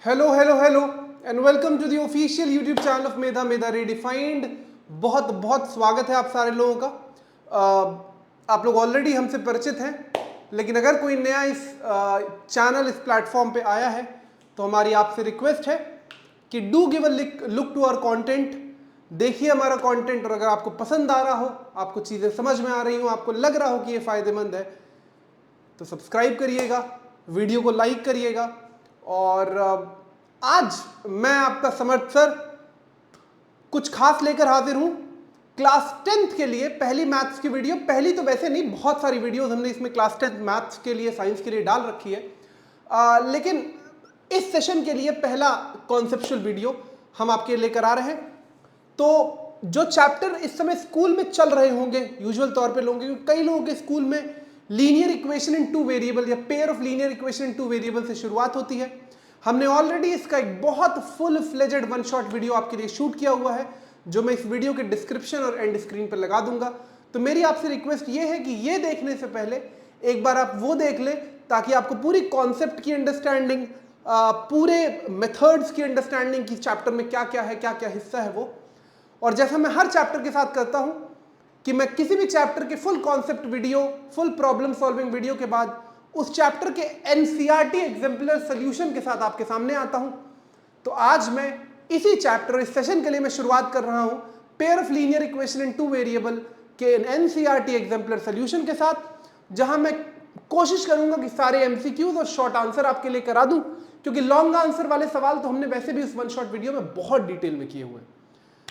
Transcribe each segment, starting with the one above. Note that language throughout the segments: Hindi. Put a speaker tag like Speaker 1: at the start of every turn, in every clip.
Speaker 1: Hello hello hello and welcome to the official YouTube channel of Medha redefined. बहुत बहुत स्वागत है आप सारे लोगों का। आप लोग ऑलरेडी हमसे परिचित हैं, लेकिन अगर कोई नया इस चैनल इस प्लेटफॉर्म पे आया है तो हमारी आपसे रिक्वेस्ट है कि do give a look to our content. देखिए हमारा कंटेंट, और अगर आपको पसंद आ रहा हो, आपको चीज़ें समझ में आ रही हो, आपको लग रहा हो कि ये फ़ायदेमंद है, तो सब्सक्राइब करिएगा, वीडियो को लाइक करिएगा। और आज मैं आपका समर्थ सर कुछ खास लेकर हाजिर हूं क्लास 10th के लिए। पहली मैथ्स की वीडियो, पहली तो वैसे नहीं, बहुत सारी वीडियोस हमने इसमें क्लास 10th मैथ्स के लिए, साइंस के लिए डाल रखी है, लेकिन इस सेशन के लिए पहला कॉन्सेप्चुअल वीडियो हम आपके लेकर आ रहे हैं। तो जो चैप्टर इस समय स्कूल में चल रहे होंगे, यूजुअल तौर पे लोगों के, कई लोगों के स्कूल में linear equation in two variable या pair of linear equation in two variable से शुरुआत होती है। हमने ऑलरेडी इसका एक बहुत full fledged one shot video आपके लिए शूट किया हुआ है, जो मैं इस वीडियो के डिस्क्रिप्शन और एंड स्क्रीन पर लगा दूंगा। तो मेरी आपसे रिक्वेस्ट ये है कि ये देखने से पहले एक बार आप वो देख लें, ताकि आपको पूरी कॉन्सेप्ट की अंडरस्टैंडिंग, पूरे मेथड्स की अंडरस्टैंडिंग की चैप्टर में क्या क्या है, क्या क्या हिस्सा है वो। और जैसा मैं हर चैप्टर के साथ करता हूं कि मैं किसी भी चैप्टर के full concept video, full problem solving video के बाद उस चैप्टर के एनसीईआरटी एग्जाम्पलर सॉल्यूशन के साथ आपके सामने आता हूं। तो आज मैं इसी चैप्टर, इस सेशन के लिए मैं शुरुआत कर रहा हूं pair of linear equation in two variable के एनसीईआरटी एग्जाम्पलर सॉल्यूशन के साथ, जहां मैं कोशिश करूंगा कि सारे एमसीक्यूज और शॉर्ट आंसर आपके लिए करा दूं, क्योंकि लॉन्ग आंसर वाले सवाल तो हमने वैसे भी इस वन शॉट वीडियो में बहुत डिटेल में किए हुए हैं।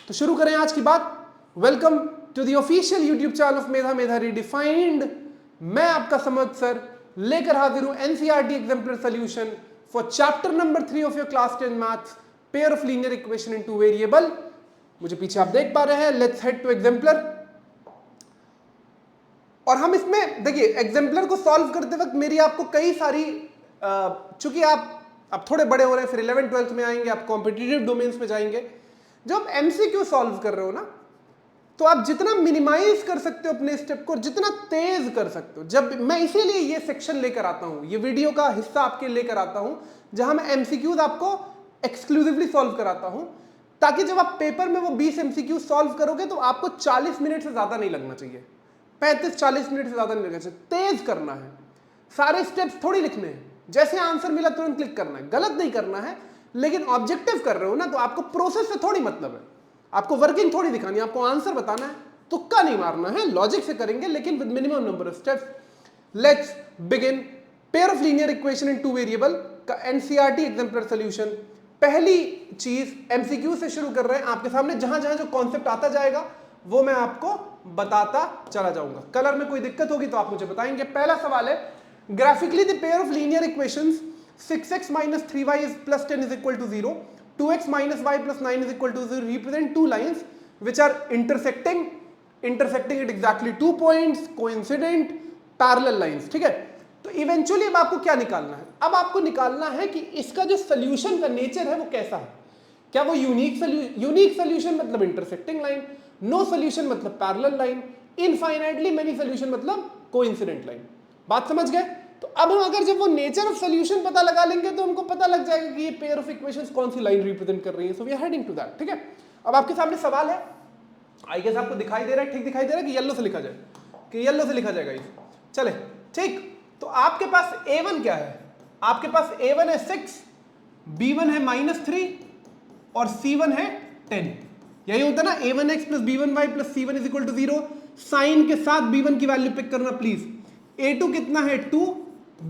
Speaker 1: तो शुरू करें आज की बात। Welcome to the official YouTube channel of Medha redefined. मैं आपका समर्थ सर लेकर हाजिर हूं NCERT exemplar solution for chapter number 3 of your class 10 maths, pair of linear equation in two variable. मुझे पीछे आप देख पा रहे हैं। Let's head to exemplar. और हम इसमें देखिए, एग्जाम्पलर को सॉल्व करते वक्त मेरी आपको कई सारी, चूंकि आप थोड़े बड़े हो रहे हैं, फिर 11th 12th में आएंगे, आप कॉम्पिटिटिव डोमेन्स में जाएंगे। जब आप एमसीक्यू सॉल्व कर रहे हो ना, तो आप जितना मिनिमाइज कर सकते हो अपने स्टेप को, जितना तेज कर सकते हो। जब मैं इसीलिए ये सेक्शन लेकर आता हूं, ये वीडियो का हिस्सा आपके लेकर आता हूं, जहां मैं एमसीक्यूज आपको एक्सक्लूसिवली सॉल्व कराता हूं, ताकि जब आप पेपर में वो 20 एमसीक्यू सॉल्व करोगे तो आपको 40 मिनट से ज्यादा नहीं लगना चाहिए, 35-40 मिनट से ज्यादा नहीं लगना चाहिए। तेज करना है, सारे स्टेप्स थोड़ी लिखने हैं, जैसे आंसर मिला तुरंत क्लिक करना है, गलत नहीं करना है। लेकिन ऑब्जेक्टिव कर रहे हो ना, तो आपको प्रोसेस से थोड़ी मतलब है, आपको वर्किंग थोड़ी दिखानी है, आपको आंसर बताना है, तुक्का नहीं मारना है, लॉजिक से करेंगे, लेकिन with minimum number of steps. Let's begin. Pair of linear equation in two variable का एनसीईआरटी एग्जाम्पलर सॉल्यूशन। पहली चीज एमसीक्यू से शुरू कर रहे हैं आपके सामने, जहां जहां जो कॉन्सेप्ट आता जाएगा वो मैं आपको बताता चला जाऊंगा। कलर में कोई दिक्कत होगी तो आप मुझे बताएंगे। पहला सवाल है, graphically the pair of linear equations 6x minus 3y plus 10 is equal to 0, 2x minus y plus 9 is equal to 0 represent two lines which are intersecting at exactly 2 points, coincident, parallel lines। ठीक है, तो इवेंचुअली अब आपको क्या निकालना है? अब आपको निकालना है कि इसका जो सोल्यूशन का नेचर है वो कैसा है। क्या वो यूनिक सोल्यूशन मतलब इंटरसेक्टिंग लाइन, नो सोल्यूशन मतलब parallel line, infinitely many solution मतलब कोइंसिडेंट लाइन। बात समझ गए? तो अब हम अगर जब वो नेचर ऑफ सोल्यूशन पता लगा लेंगे तो हमको पता लग जाएगा कि ये पेयर ऑफ इक्वेशंस कौन सी लाइन रिप्रेजेंट कर रही है। So we are heading to that. ठीक है, अब आपके सामने सवाल है, आई गेस आपको दिखाई दे रहा है, ठीक दिखाई दे रहा है कि येलो से लिखा जाए, कि येलो से लिखा जाएगा इसे। चले ठीक, तो आपके पास a1 क्या है? आपके पास a1 है 6, b1 है -3 और c1 है 10। यही होता है ना, a1x plus b1y plus c1 is equal to 0। Sign के साथ b1 की वैल्यू पिक करना प्लीज। a2 कितना है 2,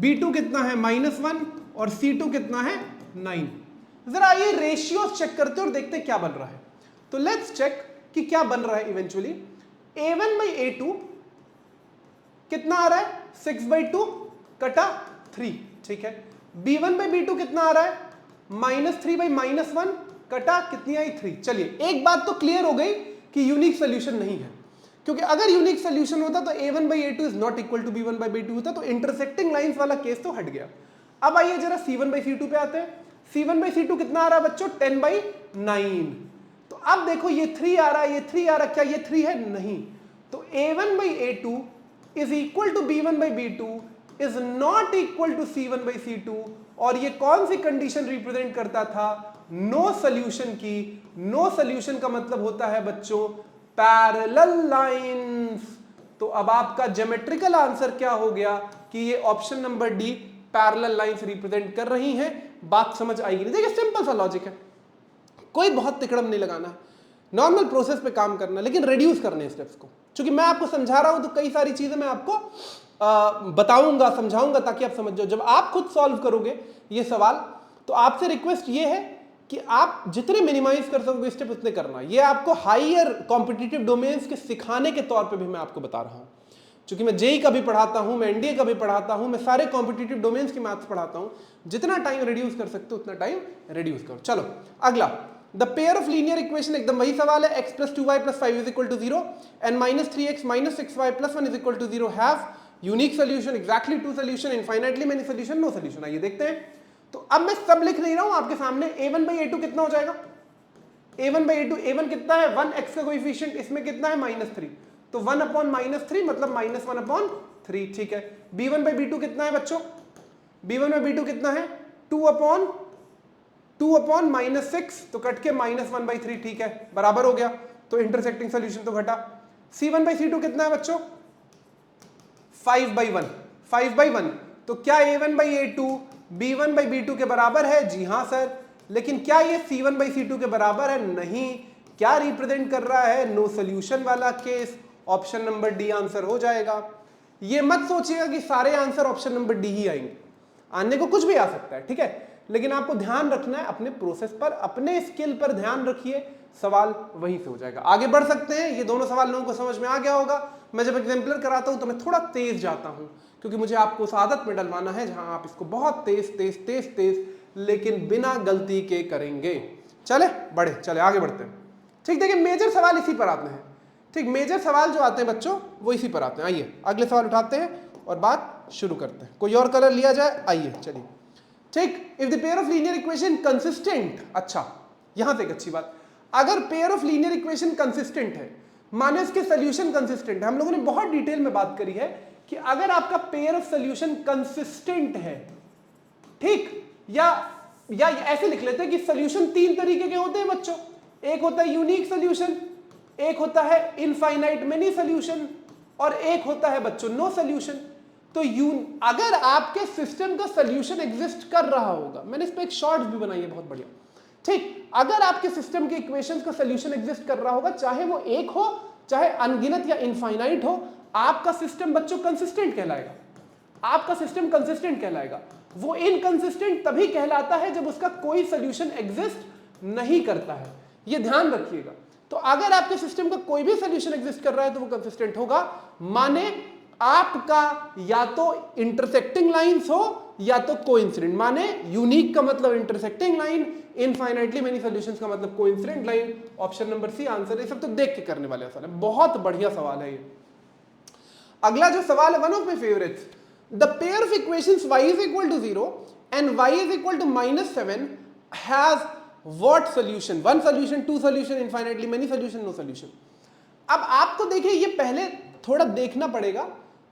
Speaker 1: b2 कितना है -1 और c2 कितना है 9। जरा ये रेशियो चेक करते और देखते क्या बन रहा है। तो लेट्स चेक कि क्या बन रहा है इवेंचुअली। a1 by a2 कितना आ रहा है? 6/2 कटा 3। ठीक है, b1 by b2 कितना आ रहा है? -3/-1 कटा कितनी आई? 3। चलिए, एक बात तो क्लियर हो गई कि यूनिक सोल्यूशन नहीं है, क्योंकि अगर यूनिक सोल्यूशन होता तो a1 by a2 is not equal to b1 by b2 होता, तो इंटरसेक्टिंग लाइंस वाला केस तो हट गया। अब आइए जरा c1 by c2 पे आते हैं। c1 by c2 कितना आ रहा है बच्चों? 10/9। तो अब देखो, ये 3 आ रहा है, ये 3 आ रहा है, क्या ये 3 है? नहीं। तो a1 by a2 is equal to b1 by b2 is not equal to C1/C2, और ये कौन सी कंडीशन रिप्रेजेंट करता था? नो सॉल्यूशन की। नो सॉल्यूशन का मतलब होता है बच्चों पैरेलल लाइंस। तो अब आपका ज्योमेट्रिकल आंसर क्या हो गया कि ये option number D parallel lines represent कर रही हैं। बात समझ आएगी नहीं? देखिए सिंपल सा लॉजिक है, कोई बहुत तिकड़म नहीं लगाना, नॉर्मल प्रोसेस पे काम करना, लेकिन रिड्यूस करने स्टेप्स को। क्योंकि मैं आपको समझा रहा हूं तो कई सारी चीजें मैं आपको बताऊंगा, समझाऊंगा, ताकि आप समझ जाओ। जब आप खुद सॉल्व करोगे ये सवाल तो आपसे रिक्वेस्ट ये है कि आप जितने मिनिमाइज कर सकोगे स्टेप उतने करना। ये आपको हायर कॉम्पिटिटिव डोमेन्स के सिखाने के तौर पे भी मैं आपको बता रहा हूं। क्योंकि मैं जेई का भी पढ़ाता हूं, मैं एनडीए का भी पढ़ाता हूं, मैं सारे कॉम्पिटिटिव डोमेन्स की मैथ्स पढ़ाता हूं। जितना टाइम रिड्यूस कर सकते हो उतना टाइम रिड्यूस करो। चलो अगला, the pair of linear equation, एकदम वही सवाल है। x + 2y + 5 = 0 and -3x - 6y + 1 = 0 have unique solution, exactly two solution, infinitely many solution, no solution. आइए देखते हैं। तो अब मैं सब लिख नहीं रहा हूं आपके सामने। a1/a2 कितना हो जाएगा? a1/a2, a1 कितना है? 1x का कोएफिशिएंट, इसमें कितना है? -3, तो 1/-3 मतलब -1/3, ठीक है। b1/b2 कितना है बच्चों? b1/b2 कितना है? 2/(-6), तो कट के -1/3, ठीक है, बराबर हो गया। तो इंटरसेक्टिंग सोल्यूशन तो घटा। c1/c2 कितना है बच्चों? 5/1, 5/1, तो क्या a1/a2 b1/b2 के बराबर है? जी हां सर। लेकिन क्या ये c1/c2 के बराबर है? नहीं। क्या रिप्रेजेंट कर रहा है? नो सोल्यूशन वाला case. Option number D answer हो जाएगा। ये मत सोचिएगा कि सारे आंसर ऑप्शन नंबर डी ही आएंगे, आने को कुछ भी आ सकता है, ठीक है। लेकिन आपको ध्यान रखना है अपने प्रोसेस पर, अपने स्किल पर ध्यान रखिए, सवाल वहीं से हो जाएगा। आगे बढ़ सकते हैं। ये दोनों सवाल लोगों को समझ में आ गया होगा। मैं जब एग्जाम्पलर कराता हूं तो मैं थोड़ा तेज जाता हूं, क्योंकि मुझे आपको उस आदत में डलवाना है जहां आप इसको बहुत तेज तेज तेज तेज लेकिन बिना गलती के करेंगे। चले बढ़े, चले आगे बढ़ते हैं। ठीक, देखिए मेजर सवाल इसी पर आते हैं। ठीक, मेजर सवाल जो आते हैं बच्चों वो इसी पर आते हैं। आइए अगले सवाल उठाते हैं और बात शुरू करते हैं। कोई और कलर लिया जाए? आइए चलिए। ठीक, if the pair of linear equation consistent, अच्छा यहां से एक अच्छी बात, अगर pair of linear equation consistent है, माने इसके सॉल्यूशन कंसिस्टेंट है। हम लोगों ने बहुत डिटेल में बात करी है कि अगर आपका पेयर ऑफ सॉल्यूशन कंसिस्टेंट है, ठीक, या ऐसे लिख लेते हैं कि सॉल्यूशन तीन तरीके के होते हैं बच्चों। एक होता है यूनिक सॉल्यूशन, एक होता है इनफाइनाइट मेनी सॉल्यूशन, और एक होता है बच्चों नो सॉल्यूशन। तो अगर आपके सिस्टम का सॉल्यूशन एग्जिस्ट कर रहा होगा, मैंने इस पे एक शॉर्ट्स भी बनाई है बहुत बढ़िया, ठीक, अगर आपके सिस्टम के इक्वेशंस का सॉल्यूशन एग्जिस्ट कर रहा होगा, चाहे वो एक हो, चाहे अनगिनत या इनफाइनाइट हो, आपका सिस्टम बच्चों कंसिस्टेंट कहलाएगा। आपका सिस्टम कंसिस्टेंट कहलाएगा। वो इनकंसिस्टेंट तभी कहलाता है जब उसका कोई सॉल्यूशन एग्जिस्ट नहीं करता है, ये ध्यान रखिएगा। तो अगर आपके सिस्टम का कोई भी सॉल्यूशन एग्जिस्ट कर रहा है तो वो कंसिस्टेंट होगा, माने आपका या तो इंटरसेक्टिंग लाइंस हो या तो कोइंसिडेंट। माने यूनिक का मतलब intersecting line, infinitely many solutions का मतलब कोइंसिडेंट लाइन। ऑप्शन नंबर सी आंसर है। सब तो देख के करने वाले सवाल है, बहुत बढ़िया सवाल है ये। अगला जो सवाल है, one of my favourites, the pair of equations y = 0 and y = -7 has what solution? One solution, two solution, infinitely many solution, no solution. अब आपको देखिए ये पहले थोड़ा देखना पड़ेगा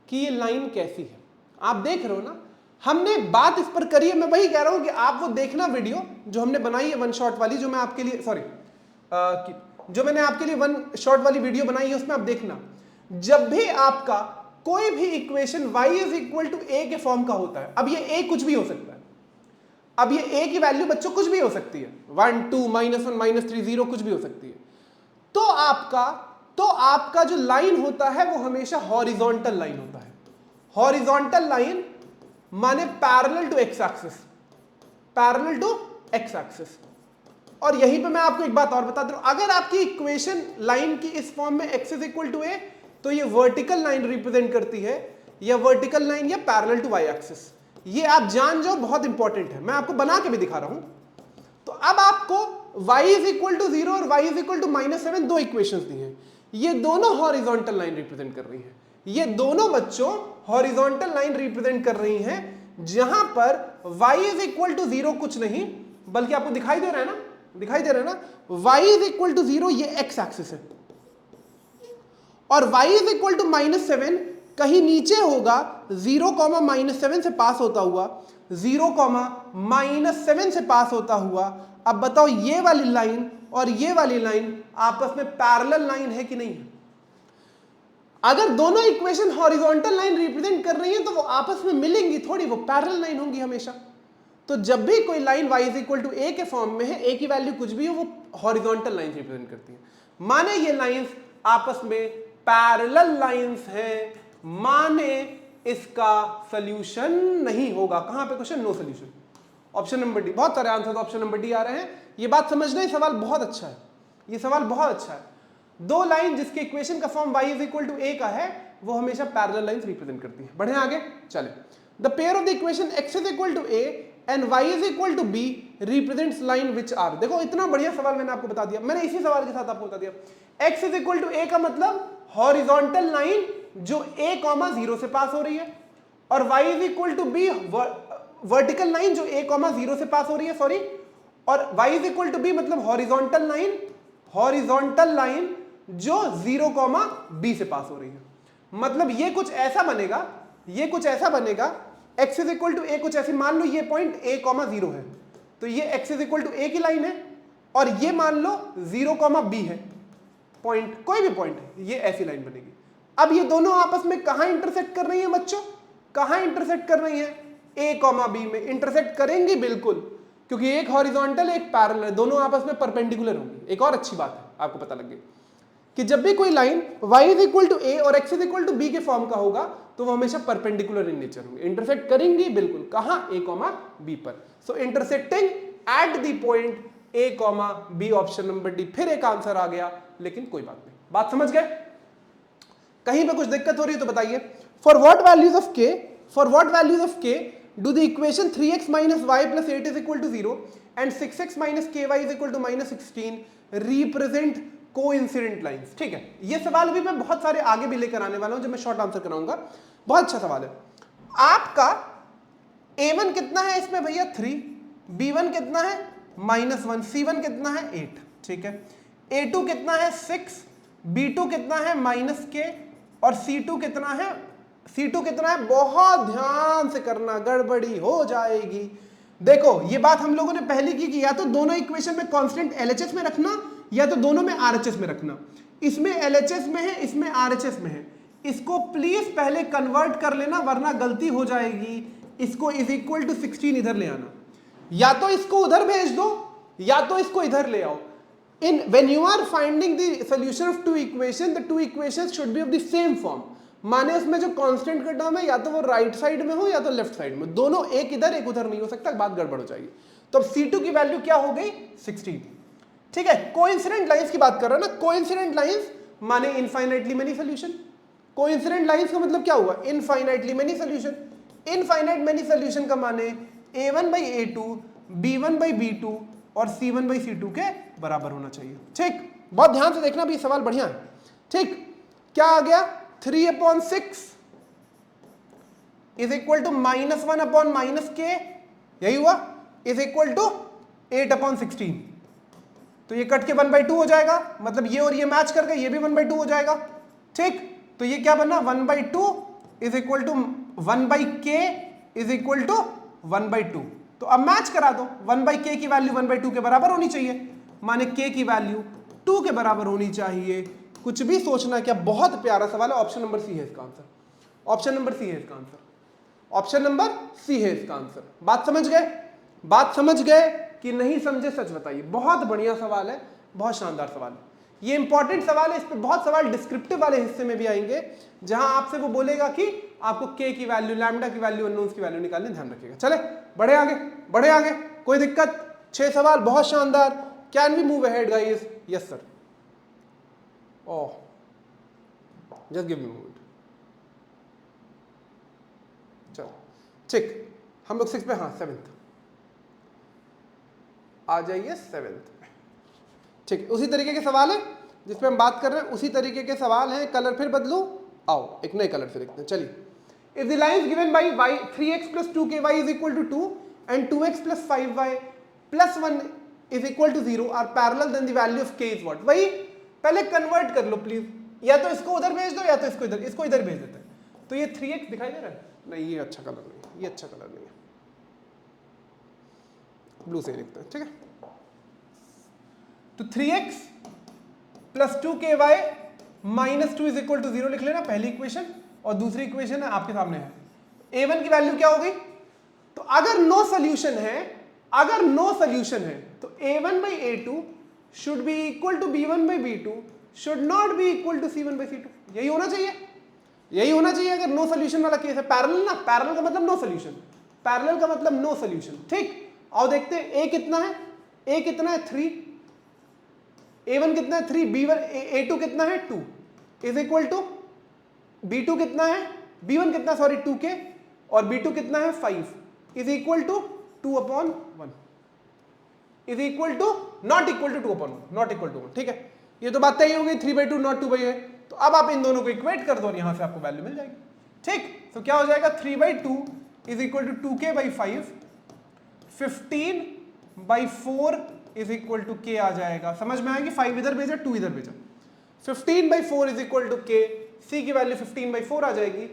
Speaker 1: कि ये लाइन कैसी है। आप देख रहे हो ना, हमने बात इस पर करी है। मैं वही कह रहा हूं कि आप वो देखना वीडियो जो हमने बनाई है वन शॉट वाली, जो मैं आपके लिए जो मैंने आपके लिए वन शॉट वाली वीडियो बनाई है, उसमें आप देखना। जब भी आपका कोई भी इक्वेशन y = a के फॉर्म का होता है, अब ये a कुछ भी हो सकता है, अब ये a की वैल्यू बच्चों कुछ भी हो सकती है, 1 2 -1 -3 0 कुछ भी हो सकती है। तो आपका जो लाइन होता है वो हमेशा हॉरिजॉन्टल लाइन होता है। हॉरिजॉन्टल लाइन माने parallel to x axis, parallel to x axis. और यहीं पे मैं आपको एक बात और बता दूं, अगर आपकी इक्वेशन लाइन की इस फॉर्म में x = a, तो ये वर्टिकल लाइन रिप्रेजेंट करती है, या वर्टिकल लाइन या पैरेलल टू y एक्सिस। ये आप जान जाओ, बहुत इंपॉर्टेंट है, मैं आपको बना के भी दिखा रहा हूं। तो अब आपको y = 0 और y = -7 दो इक्वेशंस दी हैं, ये दोनों हॉरिजॉन्टल लाइन रिप्रेजेंट कर रही हैं। ये दोनों बच्चों हॉरिजॉन्टल लाइन रिप्रेजेंट कर रही हैं, जहां पर y = 0 कुछ नहीं, बल्कि आपको दिखाई दे रहा है ना, दिखाई दे रहा है ना, y = 0 ये x एक्सिस है, और y = -7 कहीं नीचे होगा 0,-7 से पास होता हुआ, 0,-7 से पास होता हुआ। अब बताओ ये वाली लाइन और ये वाली लाइन आपस में पैरेलल लाइन है कि नहीं है? अगर दोनों इक्वेशन हॉरिजॉन्टल लाइन रिप्रेजेंट कर रही है तो वो आपस में मिलेंगी थोड़ी, वो पैरेलल लाइन होंगी हमेशा। तो जब भी कोई लाइन y = a के फॉर्म में है, a की वैल्यू कुछ भी हो, वो हॉरिजॉन्टल लाइन रिप्रेजेंट करती है। माने ये लाइंस आपस में पैरेलल लाइंस हैं, माने इसका सॉल्यूशन नहीं होगा। कहां पे question? No solution. Option number D. बहुत सारे आंसर ऑप्शन नंबर डी आ रहे हैं। ये बात समझना, ये सवाल बहुत अच्छा है, ये सवाल बहुत अच्छा है। दो लाइन जिसके इक्वेशन का फॉर्म y = a का है, वो हमेशा पैरेलल लाइंस रिप्रेजेंट करती है। बढ़े आगे, चले। The pair of the equation x = a and y = b represents line which are. देखो इतना बढ़िया सवाल मैंने आपको बता दिया, मैंने इसी सवाल के साथ आपको बता दिया। x = a का मतलब हॉरिजॉन्टल लाइन जो a, 0 से पास हो रही है, और y = b वर्टिकल लाइन जो a, 0 से पास हो रही है, सॉरी। और y = b मतलब हॉरिजॉन्टल लाइन जो 0, b से पास हो रही है। मतलब ये कुछ ऐसा बनेगा, x = a कुछ ऐसी, मान लो ये पॉइंट a, 0 है, तो ये x = a की लाइन है, और ये मान लो 0, b है पॉइंट, कोई भी पॉइंट है, ये ऐसी लाइन बनेगी। अब ये दोनों आपस में कहां इंटरसेक्ट कर रही है बच्चों? कहां इंटरसेक्ट कर रही है? a, b में इंटरसेक्ट करेंगी बिल्कुल, क्योंकि एक हॉरिजॉन्टल एक पैरेलल, दोनों आपस में परपेंडिकुलर होंगी। एक और अच्छी बात है, आपको पता लग गई कि जब भी कोई लाइन y = a और x = b के फॉर्म का होगा तो वो हमेशा परपेंडिकुलर इन नेचर होंगे, इंटरसेक्ट करेंगी बिल्कुल। कहां? a, b पर। So intersecting at the point a, b, option number D. फिर एक आंसर आ गया, लेकिन कोई बात नहीं। बात समझ गए? कहीं पे कुछ दिक्कत हो रही है तो बताइए। For what values of k do the equation 3x - y + 8 = 0 and 6x - ky = -16 represent coincident lines? ठीक है, ये सवाल भी मैं बहुत सारे आगे भी लेकर आने वाला हूं जब मैं शॉर्ट आंसर कराऊंगा। बहुत अच्छा सवाल है। आपका a1 कितना है इसमें भैया? 3, b1 कितना है? -1, c1 कितना है? 8। ठीक है, a2 कितना है? 6, b2 कितना है? -k, और c2 कितना है? बहुत ध्यान से करना, गड़बड़ी हो जाएगी। देखो ये बात हम लोगों ने पहले की कि या तो दोनों इक्वेशन में कांस्टेंट LHS में रखना, या तो दोनों में RHS में रखना। इसमें LHS में है, इसमें RHS में है। इसको प्लीज पहले कन्वर्ट कर लेना, वरना गलती हो जाएगी। इसको = 16 इधर ले आना, या तो इसको उधर भेज दो या तो इसको इधर ले आओ। when you are finding the solution of two equations, the two equations should be of the same form। माने उसमें जो कांस्टेंट का टर्म है या तो वो राइट साइड में हो या तो लेफ्ट साइड में, दोनों एक इधर एक उधर नहीं हो सकता, बात गड़बड़ हो जाएगी। तो अब C2 की वैल्यू क्या हो गई? 16। ठीक है, कोइंसिडेंट लाइंस की बात कर रहा है ना। कोइंसिडेंट लाइंस माने infinitely many solution. Coincident lines का मतलब क्या हुआ? Infinitely many solution. Infinite many solution का माने a1/a2, b1/b2 और c1/c2 के बराबर होना चाहिए। ठीक, बहुत ध्यान से देखना भी, ये सवाल बढ़िया है। ठीक, क्या आ गया? 3/6 इज इक्वल टू -1/-k, यही हुआ, इज इक्वल टू 8/16। तो ये कट के 1/2 हो जाएगा, मतलब ये और ये मैच कर गए, ये भी 1/2 हो जाएगा। ठीक, तो ये क्या बना? 1/2 is equal to 1/k is equal to 1/2। तो अब मैच करा दो, 1/k की वैल्यू 1/2 के बराबर होनी चाहिए, माने k की वैल्यू 2 के बराबर होनी चाहिए। कुछ भी सोचना क्या, बहुत प्यारा सवाल है। ऑप्शन नंबर सी है इसका आंसर, ऑप्शन नंबर सी है इसका आंसर, ऑप्शन नंबर सी है इसका आंसर। बात समझ गए? बात समझ गए कि नहीं समझे? सच बताइए। बहुत बढ़िया सवाल है, बहुत शानदार सवाल है, ये इंपॉर्टेंट सवाल है। इस पे बहुत सवाल डिस्क्रिप्टिव वाले हिस्से में भी आएंगे, जहां आपसे वो बोलेगा कि आपको k की वैल्यू, लैम्डा की वैल्यू, अननोन्स की वैल्यू निकालने, ध्यान रखिएगा। चले बढ़े आगे, बढ़े आगे, कोई दिक्कत? 6 सवाल, बहुत शानदार। Can we move ahead guys? Yes sir. Oh, just give me moment. चलो ठीक, हम लोग 6 पे, हाँ 7th आ जाइए, 7th। ठीक, उसी तरीके के सवाल है जिस पे हम बात कर रहे हैं, उसी तरीके के सवाल हैं। कलर फिर बदलू, आओ एक नए कलर से लिखते हैं। चलिए, if the lines given by y 3x + 2ky is equal to 2 and 2x + 5y + 1 is equal to 0 are parallel, then the value of k is what? वही पहले कन्वर्ट कर लो प्लीज, या तो इसको उधर भेज दो या तो इसको इधर भेज देते हैं। तो ये 3x दिखाई दे रहा है? नहीं, ये अच्छा कलर नहीं है, ये अच्छा कलर नहीं है, ब्लू से लिखते हैं, ठीक है। तो 3x plus 2ky minus 2 is equal to 0 लिख लेना, पहली इक्वेशन। और दूसरी इक्वेशन है आपके सामने है, a1 की वैल्यू क्या हो गई? तो अगर नो सोल्यूशन है, अगर नो सोल्यूशन है तो a1 by a2 should be equal to b1 by b2 should not be equal to c1 by c2। यही होना चाहिए, यही होना चाहिए अगर नो सोल्यूशन वाला केस है। पैरेलल ना, पैरेलल का मतलब नो सोल्यूशन, पैरेलल का मतलब नो सोल्यूशन, ठीक। आओ देखते हैं a कितना है, a कितना है 3, a1 कितना है 3, b1 a2 कितना है 2 इज इक्वल टू b2 कितना है, b1 कितना सॉरी 2k और b2 कितना है 5 is equal to 2/1 is equal to not equal to 2/1, not equal to 1, ठीक है। ये तो बात तय हो गई, 3/2 नॉट 2/1। तो अब आप इन दोनों को इक्वेट कर दो और यहां से आपको वैल्यू मिल जाएगी, ठीक। तो क्या हो जाएगा 3/2 is equal to 2k/5, 15/4 is equal to k आ जाएगा। समझ में आएगी, 5 इधर भेजा 2 इधर भेजा, 15/4 is equal to k, c की वैल्यू 15/4 आ जाएगी।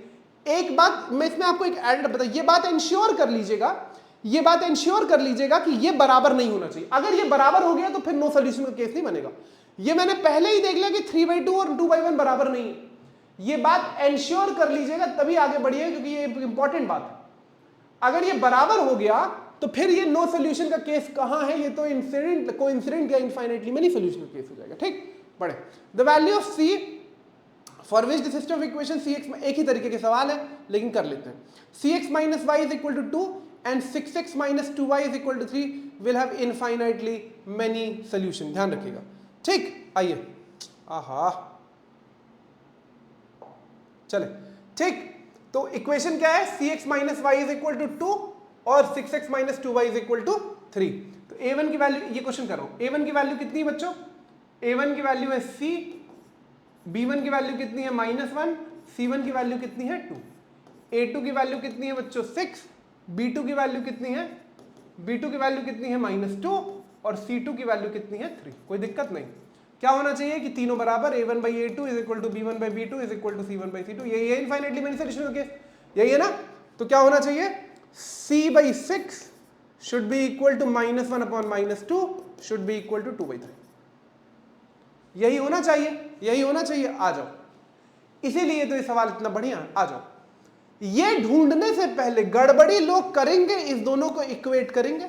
Speaker 1: एक बात मैं इसमें आपको एक एड बता, ये बात इंश्योर कर लीजिएगा, ये बात इंश्योर कर लीजिएगा कि ये बराबर नहीं होना चाहिए। अगर ये बराबर हो गया तो फिर नो सोल्यूशन का केस नहीं बनेगा। ये मैंने पहले ही देख लिया कि 3/2 और 2/1 बराबर नहीं है, ये बात इंश्योर कर लीजिएगा तभी आगे बढ़िए, क्योंकि ये इंपॉर्टेंट बात है। अगर ये बराबर हो गया तो फिर ये नो सोल्यूशन का केस कहां है, ये तो इंसिडेंट कोइंसिडेंट या इनफाइनाइटली मेनी सोल्यूशन का केस हो जाएगा, ठीक। पढ़े the value of c for which the system of equation cx में एक ही तरीके के सवाल है लेकिन कर लेते हैं। cx minus y is equal to 2 and 6x minus 2y is equal to 3 will have infinitely many solution, ध्यान रखिएगा, ठीक। आइए, आहा चले, ठीक। तो इक्वेशन क्या है, cx minus y is equal to 2 और 6x minus 2y is equal to 3। तो a1 की वैल्यू, ये क्वेश्चन कर रहा हूं, a1 की वैल्यू कितनी है बच्चों? a1 की वैल्यू है c, b1 की वैल्यू कितनी है -1, c1 की वैल्यू कितनी है 2, a2 की वैल्यू कितनी है बच्चों 6, b2 की वैल्यू कितनी है, b2 की वैल्यू कितनी है -2 और c2 की वैल्यू कितनी है 3। कोई दिक्कत नहीं, क्या होना चाहिए कि तीनों बराबर, a1 by a2 is equal to b1 by b2 is equal to c1 by c2, यही है इनफाइनाइटली मेनी सोल्यूशन केस, यही है ना। तो क्या होना चाहिए, c by 6 should be equal to -1/-2 should be equal to 2/3, यही होना चाहिए, यही होना चाहिए। आ जाओ, इसीलिए तो ये सवाल इतना बढ़िया है। आ जाओ, ये ढूंढने से पहले गड़बड़ी लोग करेंगे, इस दोनों को इक्वेट करेंगे,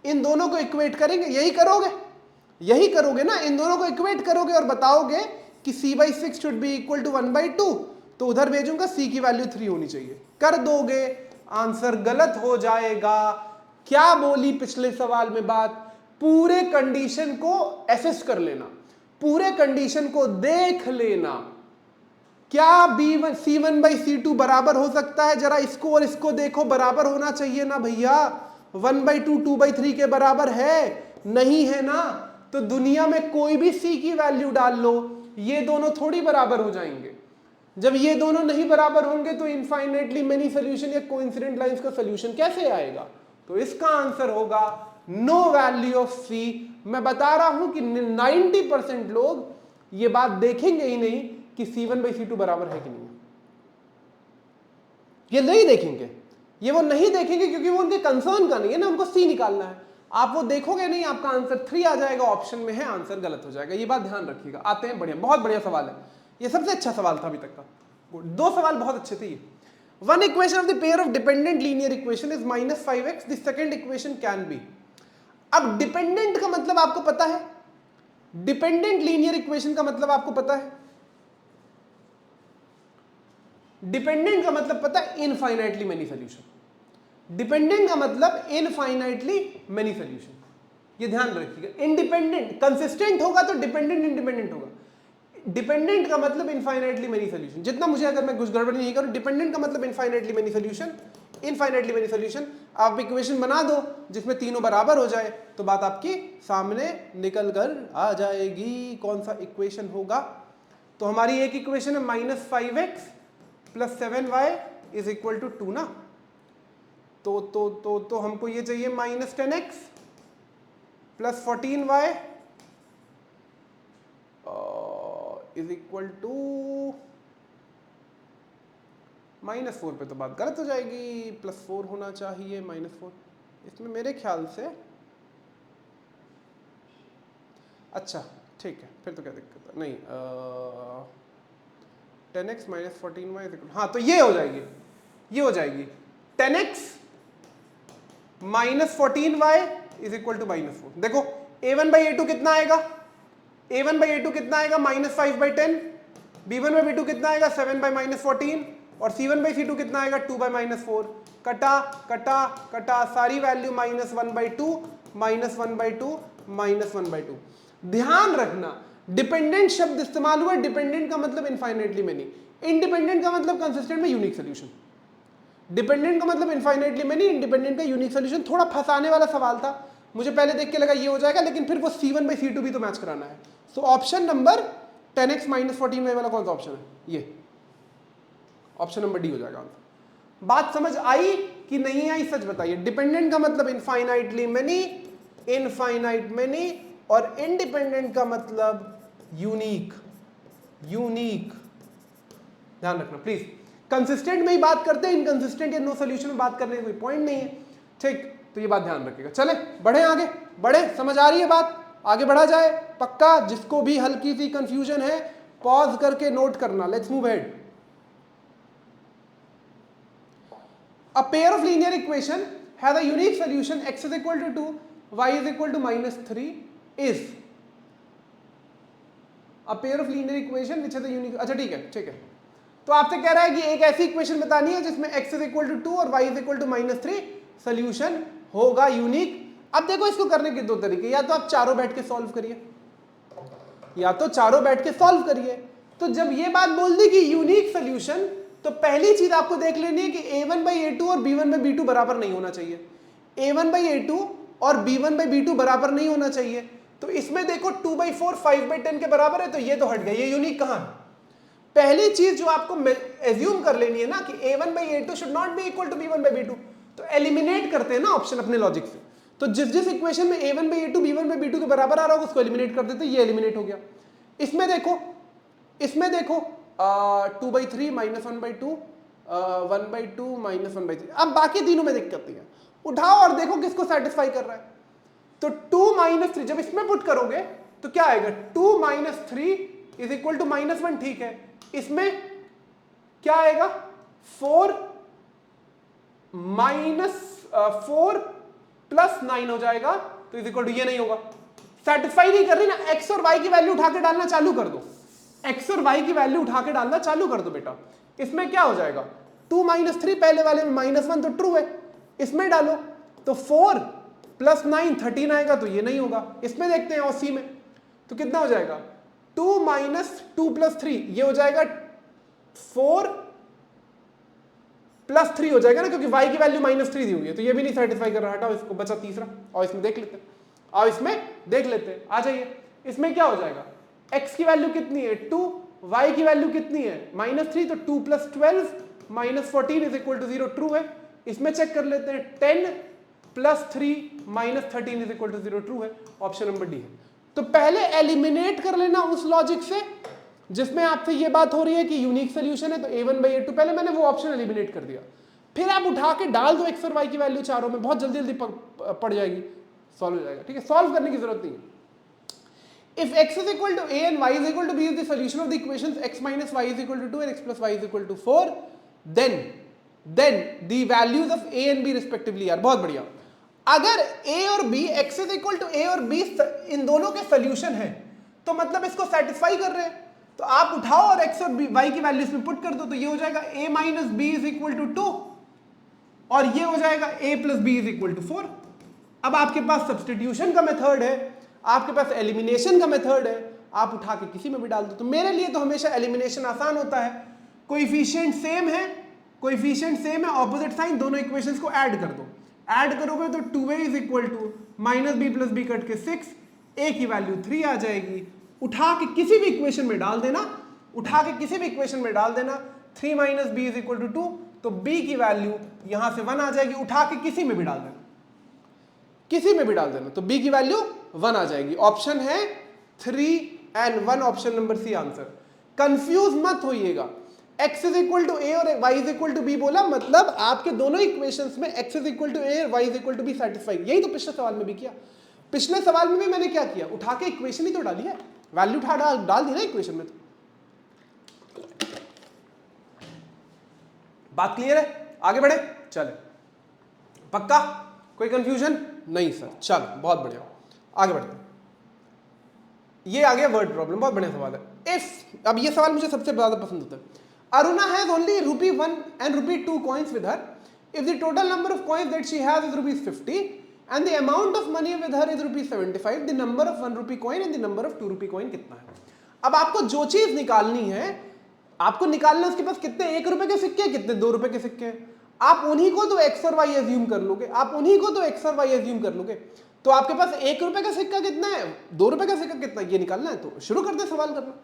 Speaker 1: इन दोनों को इक्वेट करेंगे, यही करोगे, यही करोगे ना, इन दोनों को इक्वेट करोगे और बताओगे कि c by 6 should be equal to 1/2, तो उधर भेजूंगा c की वैल्यू 3 होनी चाहिए, कर दोगे, आंसर गलत हो जाएगा। क्या बोली पिछले सवाल में बात, पूरे कंडीशन को एसेस कर लेना, पूरे कंडीशन को देख लेना। क्या b1 c1 by c2 बराबर हो सकता है? जरा इसको और इसको देखो, बराबर होना चाहिए ना भैया। 1/2 2/3 के बराबर है, नहीं है ना? तो दुनिया में कोई भी c की वैल्यू डाल लो, ये दोनों थोड़ी बराबर हो जाएंगे। जब ये दोनों नहीं बराबर होंगे तो इनफाइनाइटली मेनी सोल्यूशन या कोइंसिडेंट लाइंस का सोल्यूशन कैसे आएगा? तो इसका आंसर होगा नो वैल्यू ऑफ c। मैं बता रहा हूं कि 90% लोग ये बात देखेंगे ही नहीं कि c1 by c2 बराबर है कि नहीं, ये नहीं देखेंगे, ये वो नहीं देखेंगे क्योंकि वो उनके कंसर्न का नहीं है ना, उनको c निकालना है। आप वो देखोगे नहीं, आपका आंसर 3 आ जाएगा, ऑप्शन में है, आंसर गलत हो जाएगा। ये बात ध्यान रखिएगा। आते हैं, बढ़िया, बहुत बढ़िया सवाल है, ये सबसे अच्छा सवाल था अभी तक का। दो सवाल बहुत अच्छे थे ये। One equation of the pair of dependent linear equation is -5x, the second equation can be. अब डिपेंडेंट का मतलब आपको पता है, डिपेंडेंट लीनियर इक्वेशन का मतलब आपको पता है, डिपेंडेंट का मतलब पता है इनफाइनाइटली मेनी सोल्यूशन। डिपेंडेंट का मतलब इनफाइनाइटली मेनी सोल्यूशन, ये ध्यान रखिएगा। इंडिपेंडेंट कंसिस्टेंट होगा तो डिपेंडेंट इंडिपेंडेंट होगा, डिपेंडेंट का मतलब इनफाइनाइटली मेनी सोल्यूशन। जितना मुझे, अगर मैं कुछ गड़बड़ नहीं करूं, डिपेंडेंट का मतलब infinitely many solution, infinitely many solution. आप इक्वेशन बना दो जिसमें तीनों बराबर हो जाए तो बात आपकी सामने निकल कर आ जाएगी। कौन सा इक्वेशन होगा? तो हमारी एक इक्वेशन है -5x + 7y is equal to 2 ना। तो हमको ये चाहिए -10x + 14y is equal to -4 पे तो बात गलत हो जाएगी, +4 होना चाहिए, -4 इसमें मेरे ख्याल से। अच्छा ठीक है, फिर तो क्या दिक्कत है, नहीं 10x - 14y, हाँ तो ये हो जाएगी, ये हो जाएगी 10x - 14y = -4। देखो a1/a2 कितना आएगा, a1/a2 कितना आएगा, -5/10, b1/b2 कितना आएगा, 7/-14, और c1/c2 कितना आएगा, 2/-4। कटा कटा कटा, सारी वैल्यू -1/2, -1/2, -1/2। ध्यान रखना डिपेंडेंट शब्द इस्तेमाल हुआ, डिपेंडेंट का मतलब इनफाइनाइटली मेनी, इंडिपेंडेंट का मतलब कंसिस्टेंट में यूनिक सोल्यूशन। डिपेंडेंट का मतलब इनफाइनाइटली मेनी, इंडिपेंडेंट का यूनिक सोल्यूशन। थोड़ा फंसाने वाला सवाल था, मुझे पहले देख के लगा ये हो जाएगा, लेकिन फिर वो c1/c2 भी तो मैच कराना है। So option number 10x - 14y वाला कौन सा ऑप्शन है, ये ऑप्शन नंबर डी हो जाएगा आंसर। बात समझ आई कि नहीं आई, सच बताइए। डिपेंडेंट का मतलब इनफाइनाइटली मेनी, इनफाइनाइट मेनी, और इंडिपेंडेंट का मतलब यूनिक, यूनिक। ध्यान रखना प्लीज, कंसिस्टेंट में ही बात करते हैं, इनकंसिस्टेंट या नो सोल्यूशन में बात करने का कोई पॉइंट नहीं है, ठीक। तो ये बात ध्यान रखिएगा। चले बढ़े आगे, बढ़े, समझ आ रही है बात, आगे बढ़ा जाए पक्का। जिसको भी हल्की सी कंफ्यूजन है पॉज करके नोट करना। Let's move ahead. A pair of linear equation has a unique solution x is equal to 2, y is equal to -3 is a pair of linear equation which has a unique। अच्छा ठीक है, ठीक है। तो आपसे कह रहा है कि एक ऐसी इक्वेशन बतानी है जिसमें x is equal to 2 और y is equal to -3 solution होगा यूनिक। अब देखो इसको करने के दो तरीके, या तो आप चारों बैठ के सॉल्व करिए, या तो चारों बैठ के सॉल्व करिए। तो जब ये बात बोल दी कि यूनिक सोल्यूशन, तो पहली चीज आपको देख लेनी है कि a1/a2 और b1/b2 बराबर नहीं होना चाहिए। a1/a2 और b1/b2 बराबर नहीं होना चाहिए। तो इसमें देखो 2/4 5/10 के बराबर है, तो ये तो हट गया, ये यूनिक कहां है। पहली चीज जो आपको एज्यूम कर लेनी है ना कि a1/a2 should not be equal to b1/b2, तो एलिमिनेट करते हैं ना ऑप्शन अपने लॉजिक से। तो जिस जिस इक्वेशन में a1/a2 b1/b2 के बराबर आ रहा होगा उसको एलिमिनेट कर देते, ये एलिमिनेट हो गया। इसमें देखो, इसमें देखो 2/3 -1/2, 1/2 -1/3। अब बाकी तीनों में दिक्कत नहीं है, उठाओ और देखो किसको सेटिस्फाई कर रहा है। तो 2 - 3 जब इसमें पुट करोगे तो क्या आएगा, 2 - 3 इज इक्वल टू -1, ठीक है। इसमें क्या आएगा, 4 + 9 हो जाएगा, तो इज इक्वल टू ये नहीं होगा। सेटिस्फाई नहीं कर रही ना, एक्स और वाई की वैल्यू उठा के डालना चालू कर दो, एक्स और वाई की वैल्यू उठा के डालना चालू कर दो बेटा। इसमें क्या हो जाएगा, 2 - 3 पहले वाले में -1 तो ट्रू है, इसमें डालो तो 4 + 9 13 आएगा, तो ये नहीं होगा। इसमें देखते हैं और सी में, तो कितना हो जाएगा, 2 - 2 + 3 ये हो जाएगा 4 + 3 हो जाएगा ना, क्योंकि y की वैल्यू -3 दी हुई है, तो ये भी नहीं सेटिस्फाई कर रहा। हटाओ इसको, बचा तीसरा। और इसमें देख लेते हैं, और इसमें देख लेते हैं, आ जाइए। इसमें क्या हो जाएगा, x की वैल्यू कितनी है 2, y की वैल्यू कितनी है -3, तो 2 + 12 -14 इज इक्वल टू 0 ट्रू है। इसमें चेक कर लेते हैं, 10 + 3 -13 इज इक्वल टू 0 ट्रू है। ऑप्शन नंबर डी है। तो पहले एलिमिनेट कर लेना उस लॉजिक से जिसमें आपसे ये बात हो रही है कि यूनिक सोल्यूशन है, तो a1/a2 पहले मैंने वो ऑप्शन एलिमिनेट कर दिया। फिर आप उठा के डाल दो x और y की वैल्यू चारों में, बहुत जल्दी जल्दी पड़ जाएगी, सॉल्व हो जाएगा, ठीक है। सॉल्व करने की जरूरत नहीं है। If x is equal to a and y is equal to b is the solution of the equations x minus y is equal to 2 and x plus y is equal to 4, then the values of a and b respectively are, बहुत बढ़िया। अगर a और b, x is equal to a और b इन दोनों के सोल्यूशन है, तो मतलब इसको सेटिस्फाई कर रहे हैं। तो आप उठाओ और x और y की वैल्यू इसमें पुट कर दो, तो ये हो जाएगा a minus b is equal to 2 और ये हो जाएगा a plus b is equal to 4। अब आपके पास सब्स्टिट्यूशन का मेथड है, आपके पास एलिमिनेशन का मेथड है, आप उठा के किसी में भी डाल दो। तो मेरे लिए तो हमेशा एलिमिनेशन आसान होता है, कोएफिशिएंट सेम है, कोएफिशिएंट सेम है, ऑपोजिट साइन, दोनों इक्वेशंस को ऐड कर दो। ऐड करोगे तो 2a is equal to -b + b cut के 6, a की वैल्यू 3 आ जाएगी। उठा के किसी भी इक्वेशन में डाल देना, उठा के किसी भी इक्वेशन में डाल देना, 3 - b इज इक्वल टू 2, तो b की वैल्यू यहां से 1 आ जाएगी। उठा के किसी में भी डाल देना, किसी में भी डाल देना, तो b की वैल्यू 1 आ जाएगी। ऑप्शन है 3 and 1, option number C answer. Confuse मत होइएगा, x is equal to a और y is equal to b बोला, मतलब आपके दोनों इक्वेशंस में x is equal to a और y is equal to b satisfied. यही तो पिछले सवाल में भी किया। पिछले सवाल में भी मैंने क्या किया, उठा के इक्वेशन ही तो डाली है, वैल्यू उठा डाल दी ना इक्वेशन में। तो बात क्लियर है, आगे बढ़े चले, पक्का कोई कंफ्यूजन नहीं सर, चलो बहुत बढ़िया, आगे बढ़ते हैं। ये आ गया वर्ड प्रॉब्लम, बहुत बढ़िया सवाल है। इफ, अब ये सवाल मुझे सबसे ज्यादा पसंद होता है। Aruna has only ₹1 and ₹2 coins with her. If the total number of coins that she has is ₹50 and the amount of money with her is ₹75, the number of ₹1 coin and the number of ₹2 coin कितना है? अब आपको जो चीज निकालनी है, आपको निकालना उसके पास कितने ₹1 के सिक्के हैं, कितने ₹2 के सिक्के हैं। आप उन्हीं को तो x और y एज्यूम कर लोगे, आप उन्हीं को तो x और y एज्यूम कर लोगे। तो आपके पास ₹1 का सिक्का कितना है, ₹2 का सिक्का कितना है, ये निकालना है। तो शुरू करते हैं सवाल करना,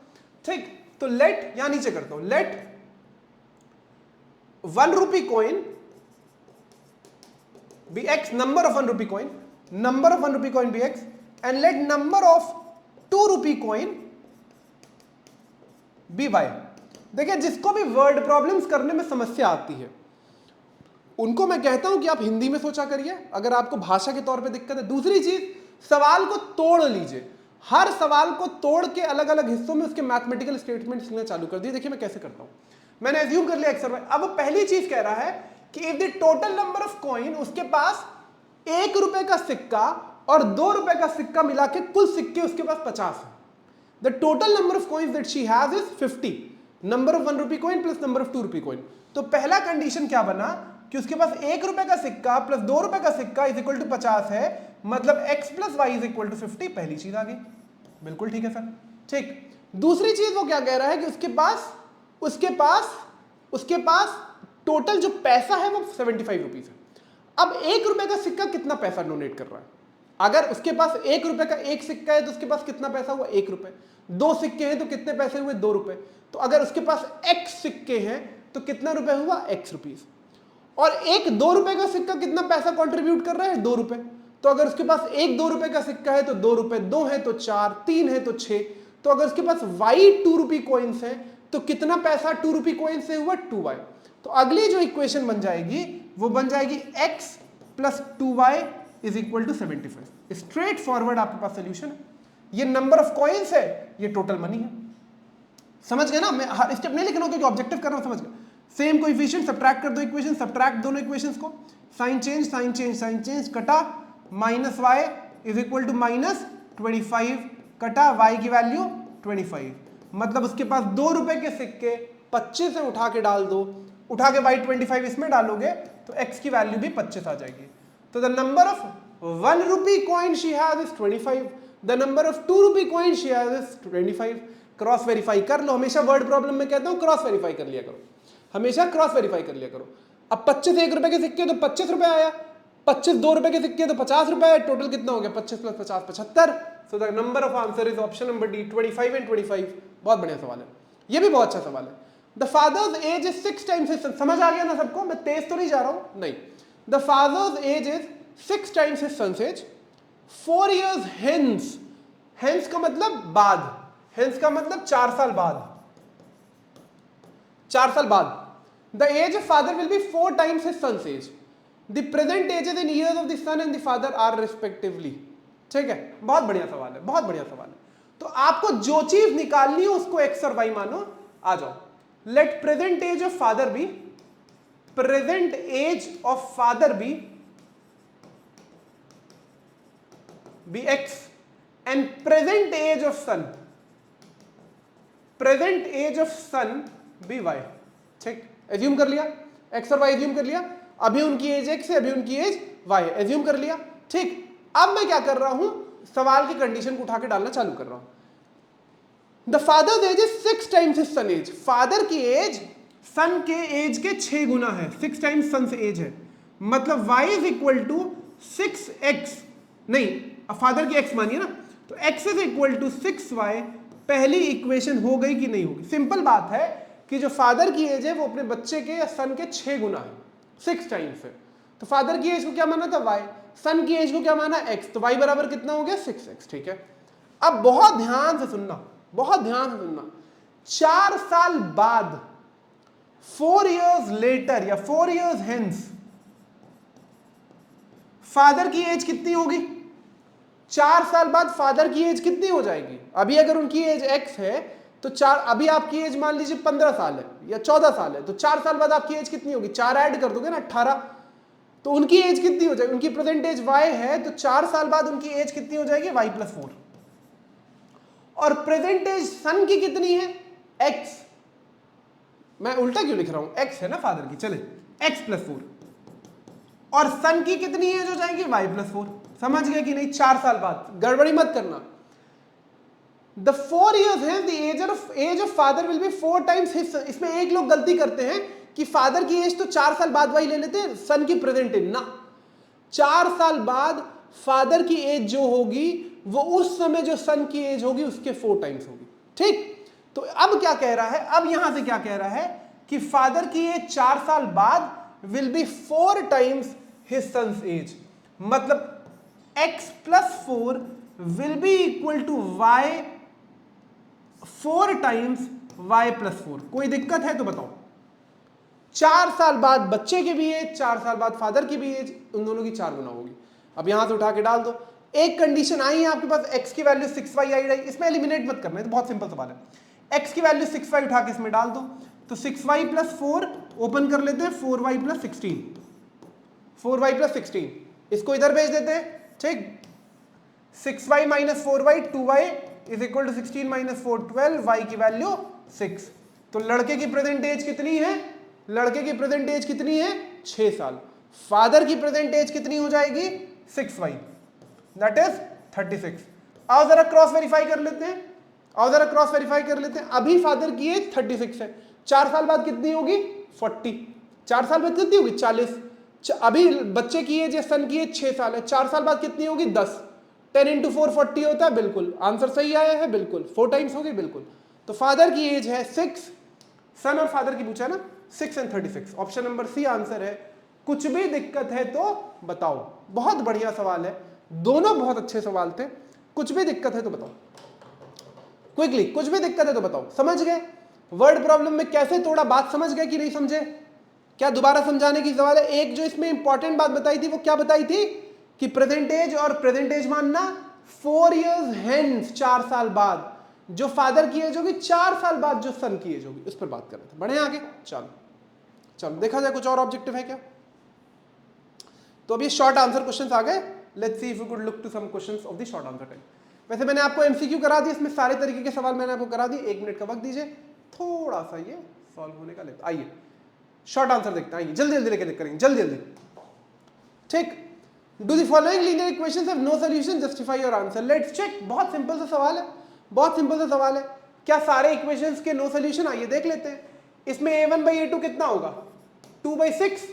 Speaker 1: ठीक। तो लेट, यहां नीचे करता हूं, late ₹1 coin be x, number of ₹1 coin, number of ₹1 coin be x, and let number of ₹2 coin be y। देखिए, जिसको भी वर्ड प्रॉब्लम्स करने में समस्या आती है उनको मैं कहता हूं कि आप हिंदी में सोचा करिए, अगर आपको भाषा के तौर पे दिक्कत है। दूसरी चीज, सवाल को तोड़ लीजिए, हर सवाल को तोड़ के अलग अलग हिस्सों में उसके मैथमेटिकल स्टेटमेंट्स लिखना चालू कर दिए। देखिए मैं कैसे करता हूं, मैंने एज्यूम कर लिया x और y। अब पहली चीज कह रहा है कि if the total number of coin, उसके पास ₹1 का सिक्का और ₹2 का सिक्का मिला के कुल सिक्के उसके पास 50 है। The total number of coins that she has is 50, number of ₹1 coin plus number of ₹2 coin. तो पहला कंडीशन क्या बना कि उसके पास ₹1 का सिक्का प्लस ₹2 का सिक्का इज इक्वल टू 50 है, मतलब x plus y is equal to 50। पहली चीज आ गई, बिल्कुल ठीक है सर, ठीक। दूसरी चीज वो क्या कह रहा है कि उसके पास टोटल जो पैसा है वो ₹75 है। अब ₹1 का सिक्का कितना पैसा डोनेट कर रहा है? अगर उसके पास ₹1 का एक सिक्का है तो उसके पास कितना पैसा हुआ? ₹1। 2 सिक्के हैं तो कितने पैसे हुए? ₹2। तो अगर उसके पास x सिक्के हैं तो कितना रुपए हुआ? x rupees. और एक ₹2 का सिक्का कितना पैसा कंट्रीब्यूट कर रहा है? ₹2। तो अगर उसके पास एक ₹2 का सिक्का है तो ₹2, 2 है तो 4, 3 है तो 6। तो अगर उसके पास y ₹2 कॉइन्स हैं तो कितना पैसा ₹2 कॉइन से हुआ? 2y। तो अगली जो इक्वेशन बन जाएगी वो बन जाएगी x plus 2y is equal to 75। Straightforward आपके पास सोल्यूशन है। ये नंबर ऑफ कॉइन्स है, ये टोटल मनी है। समझ गए ना? मैं हर स्टेप नहीं लिख रहा हूं क्योंकि ऑब्जेक्टिव कर रहा हूं, समझ गए? सेम कोएफिशिएंट, सब्ट्रैक्ट कर दो इक्वेशन, सब्ट्रैक्ट दोनों इक्वेशंस को, sign change sign change sign change, कटा minus y is equal to -25 कटा y की वैल्यू 25। मतलब उसके पास ₹2 के सिक्के 25 से उठा के डाल दो, उठा के y 25 इसमें डालोगे तो x की वैल्यू भी 25 आ जाएगी। तो the number of ₹1 coin she has is 25, the number of ₹2 coin she has is 25। Cross verify कर लो, हमेशा वर्ड प्रॉब्लम में कहता हूं क्रॉस वेरीफाई कर लिया करो, हमेशा क्रॉस वेरीफाई कर लिया करो। अब 25 ₹1 के सिक्के तो ₹25 आया, 25 ₹2 के सिक्के तो ₹50 आया, टोटल कितना हो गया? 25 plus 50 75। So the number of answer is option number D, 25 and 25। बहुत बढ़िया सवाल है, ये भी बहुत अच्छा सवाल है। The father's age is 6 times his सन। समझ आ गया ना सबको? मैं तेज तो नहीं जा रहा हूं, नहीं। The father's age is 6 times his son's age 4 years hence। Hence का मतलब बाद, हेंस का मतलब 4 साल बाद, 4 साल बाद। The age of father will be 4 times his son's age. The present ages in years of the son and the father are respectively। ठीक है, बहुत बढ़िया सवाल है, बहुत बढ़िया सवाल है। तो आपको जो चीज निकालनी है उसको x और y मानो। आ जाओ, let present age of father be, present age of father be x and present age of son, present age of son be y। ठीक, एज्यूम कर लिया, x और y एज्यूम कर लिया। अभी उनकी एज x है, अभी उनकी एज y है, एज्यूम कर लिया। ठीक, अब मैं क्या कर रहा हूं? सवाल की कंडीशन को उठा के डालना चालू कर रहा हूं। The father age is 6 times his son age. Father की एज सन के एज के 6 गुना है, 6 टाइम्स सन से एज है, मतलब y is equal to 6x, नहीं अब फादर की x मानिए ना, तो x is equal to 6y। पहली इक्वेशन हो गई कि नहीं होगी? सिंपल बात है कि जो फादर की एज है वो अपने बच्चे के या सन के 6 गुना है, 6 टाइम्स है। तो फादर की एज को क्या माना था? y, सन की एज को क्या माना? x। तो y बराबर कितना हो गया? 6x। ठीक है, अब बहुत ध्यान से सुनना, बहुत ध्यान से सुनना। 4 साल बाद 4 years लेटर या 4 years हेंस फादर की एज कितनी होगी? 4 साल बाद फादर की एज कितनी हो जाएगी? अभी अगर उनकी एज x है तो अभी आपकी एज मान लीजिए 15 साल है या 14 साल है, तो 4 साल बाद आपकी एज कितनी होगी? 4 ऐड कर दोगे ना, 18। तो उनकी एज कितनी हो जाएगी? उनकी प्रेजेंट एज y है, तो 4 साल बाद उनकी एज कितनी हो जाएगी? y+4। और प्रेजेंट एज सन की कितनी है? x। मैं उल्टा क्यों लिख रहा हूं? x है ना फादर की, चले x+4। और सन की कितनी एज हो जाएगी? y+4। समझ गए कि नहीं? 4 साल बाद, गड़बड़ी मत करना। The 4 years है, the age of father will be 4 times his। इसमें एक लोग गलती करते हैं कि फादर की एज तो 4 साल बाद वही ले लेते हैं, सन की प्रेजेंट एज ना। 4 साल बाद फादर की एज जो होगी वो उस समय जो सन की एज होगी उसके 4 टाइम्स होगी। ठीक, तो अब क्या कह रहा है? अब यहां से क्या कह रहा है कि फादर की एज 4 साल बाद will be 4 times his son's age. मतलब x+4 will be equal to y 4 times y+4। कोई दिक्कत है तो बताओ। 4 साल बाद बच्चे की भी एज, 4 साल बाद फादर की भी एज, उन दोनों की 4 गुना होगी। अब यहां से उठा के डाल दो। एक कंडीशन आई है आपके पास, x की वैल्यू 6y आई रही, इसमें एलिमिनेट मत करना है, तो बहुत सिंपल सवाल है। x की वैल्यू 6y उठा के इसमें डाल दो, तो 6y+4 ओपन कर लेते हैं, 4y+16, 4y+16 इसको इधर भेज देते हैं। ठीक, 6y - 4y 2y is equal to 16 - 4 12, y की वैल्यू 6। तो लड़के की प्रेजेंट एज कितनी है? लड़के की प्रेजेंट एज कितनी है? 6 साल। फादर की प्रेजेंट एज कितनी हो जाएगी? 6y, that is 36। आओ जरा क्रॉस वेरीफाई कर लेते हैं, आओ जरा क्रॉस वेरीफाई कर लेते हैं। अभी फादर की एज 36 है, 4 साल बाद कितनी होगी? 40। 4 साल बाद कितनी होगी? 40। अभी बच्चे की एज या सन की एज 6 साल है, 4 साल बाद कितनी होगी? 10। 10 × 4 40 होता है, बिल्कुल आंसर सही आया है, बिल्कुल 4 टाइम्स होगी, बिल्कुल। तो फादर की एज है 6, सन और फादर की पूछा ना, 6 और 36। ऑप्शन नंबर सी आंसर है। कुछ भी दिक्कत है तो बताओ। बहुत बढ़िया सवाल है, दोनों बहुत अच्छे सवाल थे। कुछ भी दिक्कत है तो बताओ क्विकली, कुछ भी दिक्कत है तो बताओ। समझ गए वर्ड प्रॉब्लम में कैसे तोड़ा? बात समझ गए कि नहीं समझे? क्या दोबारा समझाने की सवाल है? एक जो इसमें इंपॉर्टेंट बात बताई थी वो क्या बताई थी कि प्रेजेंट एज और प्रेजेंट एज मानना 4 years हेंस, 4 साल बाद जो फादर की एज होगी, 4 साल बाद जो सन की एज होगी, उस पर बात कर रहे थे। बढ़े आगे, चलो चलो देखा जाए कुछ और ऑब्जेक्टिव है क्या। तो अब ये शॉर्ट आंसर क्वेश्चंस आ गए। Let's see if we could look to some questions of the short answer time. वैसे मैंने आपको एमसीक्यू करा दिया, इसमें सारे तरीके के सवाल मैंने आपको करा दिए। 1 मिनट का वक्त दीजिए, थोड़ा सा ये सॉल्व होने का लेते। आइए शॉर्ट आंसर देखते हैं, आइए जल्दी जल्दी लेके करेंगे, जल्दी जल्दी। ठीक, do the following linear equations have no solution, justify your answer. Let's check. बहुत सिंपल सा सवाल है, बहुत सिंपल सा सवाल है। क्या सारे इक्वेशंस के नो सॉल्यूशन? आइए देख लेते हैं। इसमें a1/a2 कितना होगा? 2/6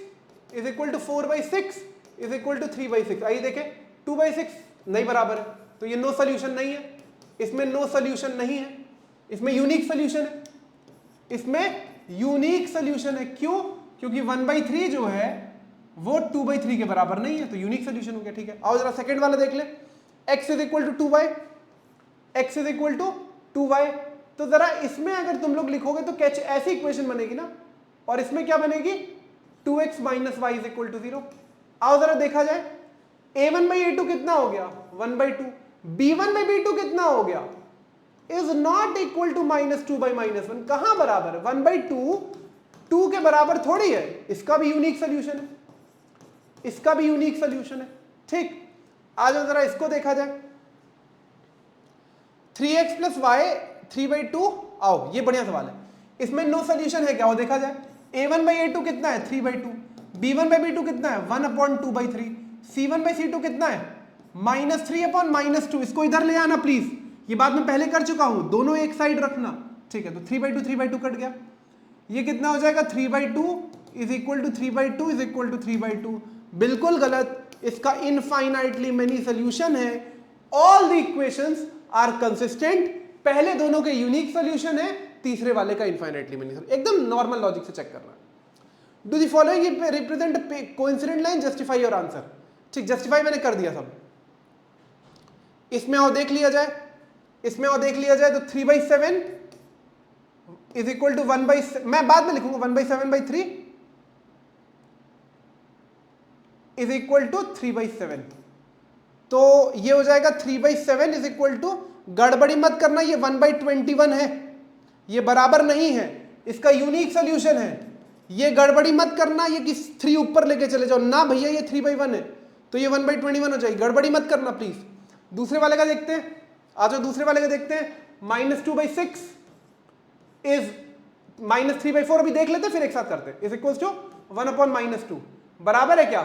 Speaker 1: is equal to 4/6 is equal to 3/6। आइए देखें, 2/6 नहीं बराबर है, तो ये नो सॉल्यूशन नहीं है। इसमें नो सॉल्यूशन नहीं है, इसमें यूनिक सॉल्यूशन है, इसमें यूनिक सॉल्यूशन है। क्यों? क्योंकि 1/3 जो है वो 2/3 के बराबर नहीं है, तो यूनिक सॉल्यूशन हो गया। ठीक है, आओ जरा सेकंड वाला देख ले। x is equal to 2y, x is equal to 2y। तो जरा इसमें अगर तुम लोग लिखोगे तो कैच ऐसी इक्वेशन बनेगी ना, और इसमें क्या बनेगी? 2x - y is equal to 0। आओ जरा देखा जाए, a1/a2 कितना हो गया? 1/2। b1/b2 कितना हो गया? Is not equal to -2/-1। कहां बराबर है? 1/2 2 के बराबर थोड़ी है। इसका भी यूनिक सोल्यूशन है, इसका भी यूनिक सोल्यूशन है। ठीक, आ जाओ जरा इसको देखा जाए। 3x + y 3/2। आओ ये बढ़िया सवाल है, इसमें नो सोल्यूशन है क्या वो देखा जाए। a1/a2 कितना है? 3/2। b1/b2 कितना है? 1/2/3। c1/c2 कितना है? -3/-2। इसको इधर ले आना प्लीज, ये बात मैं पहले कर चुका हूं, दोनों एक साइड रखना। ठीक है, तो 3/2 कट गया। ये कितना हो जाएगा? 3/2 is equal to 3/2 is equal to 3/2। बिल्कुल गलत, इसका इनफाइनाइटली मेनी सोल्यूशन है। All the equations are consistent. पहले दोनों के यूनिक सोल्यूशन है, तीसरे वाले का इनफाइनाइटली मेनी सोल्यूशन। एकदम नॉर्मल लॉजिक से चेक करना। Do the following represent coincident line, justify your answer. ठीक, जस्टिफाई मैंने कर दिया सब। इसमें और देख लिया जाए, इसमें और देख लिया जाए तो 3/7 इज इक्वल टू 1 बाई, मैं बाद में लिखूंगा 1/7/3 इज इक्वल टू 3/7। तो ये हो जाएगा 3/7 इज इक्वल टू, गड़बड़ी मत करना, ये 1/21 है, ये बराबर नहीं है, इसका यूनिक सोल्यूशन है। ये गड़बड़ी मत करना, ये किस 3 ऊपर लेके चले जाओ ना भैया, ये 3/1 है तो ये 1/21 हो जाएगी, गड़बड़ी मत करना प्लीज। दूसरे वाले का देखते हैं, आ जाओ दूसरे वाले का देखते हैं। -2/6 इज -3/4, अभी देख लेते हैं फिर एक साथ करते हैं। इज इक्वल टू 1/-2 बराबर है क्या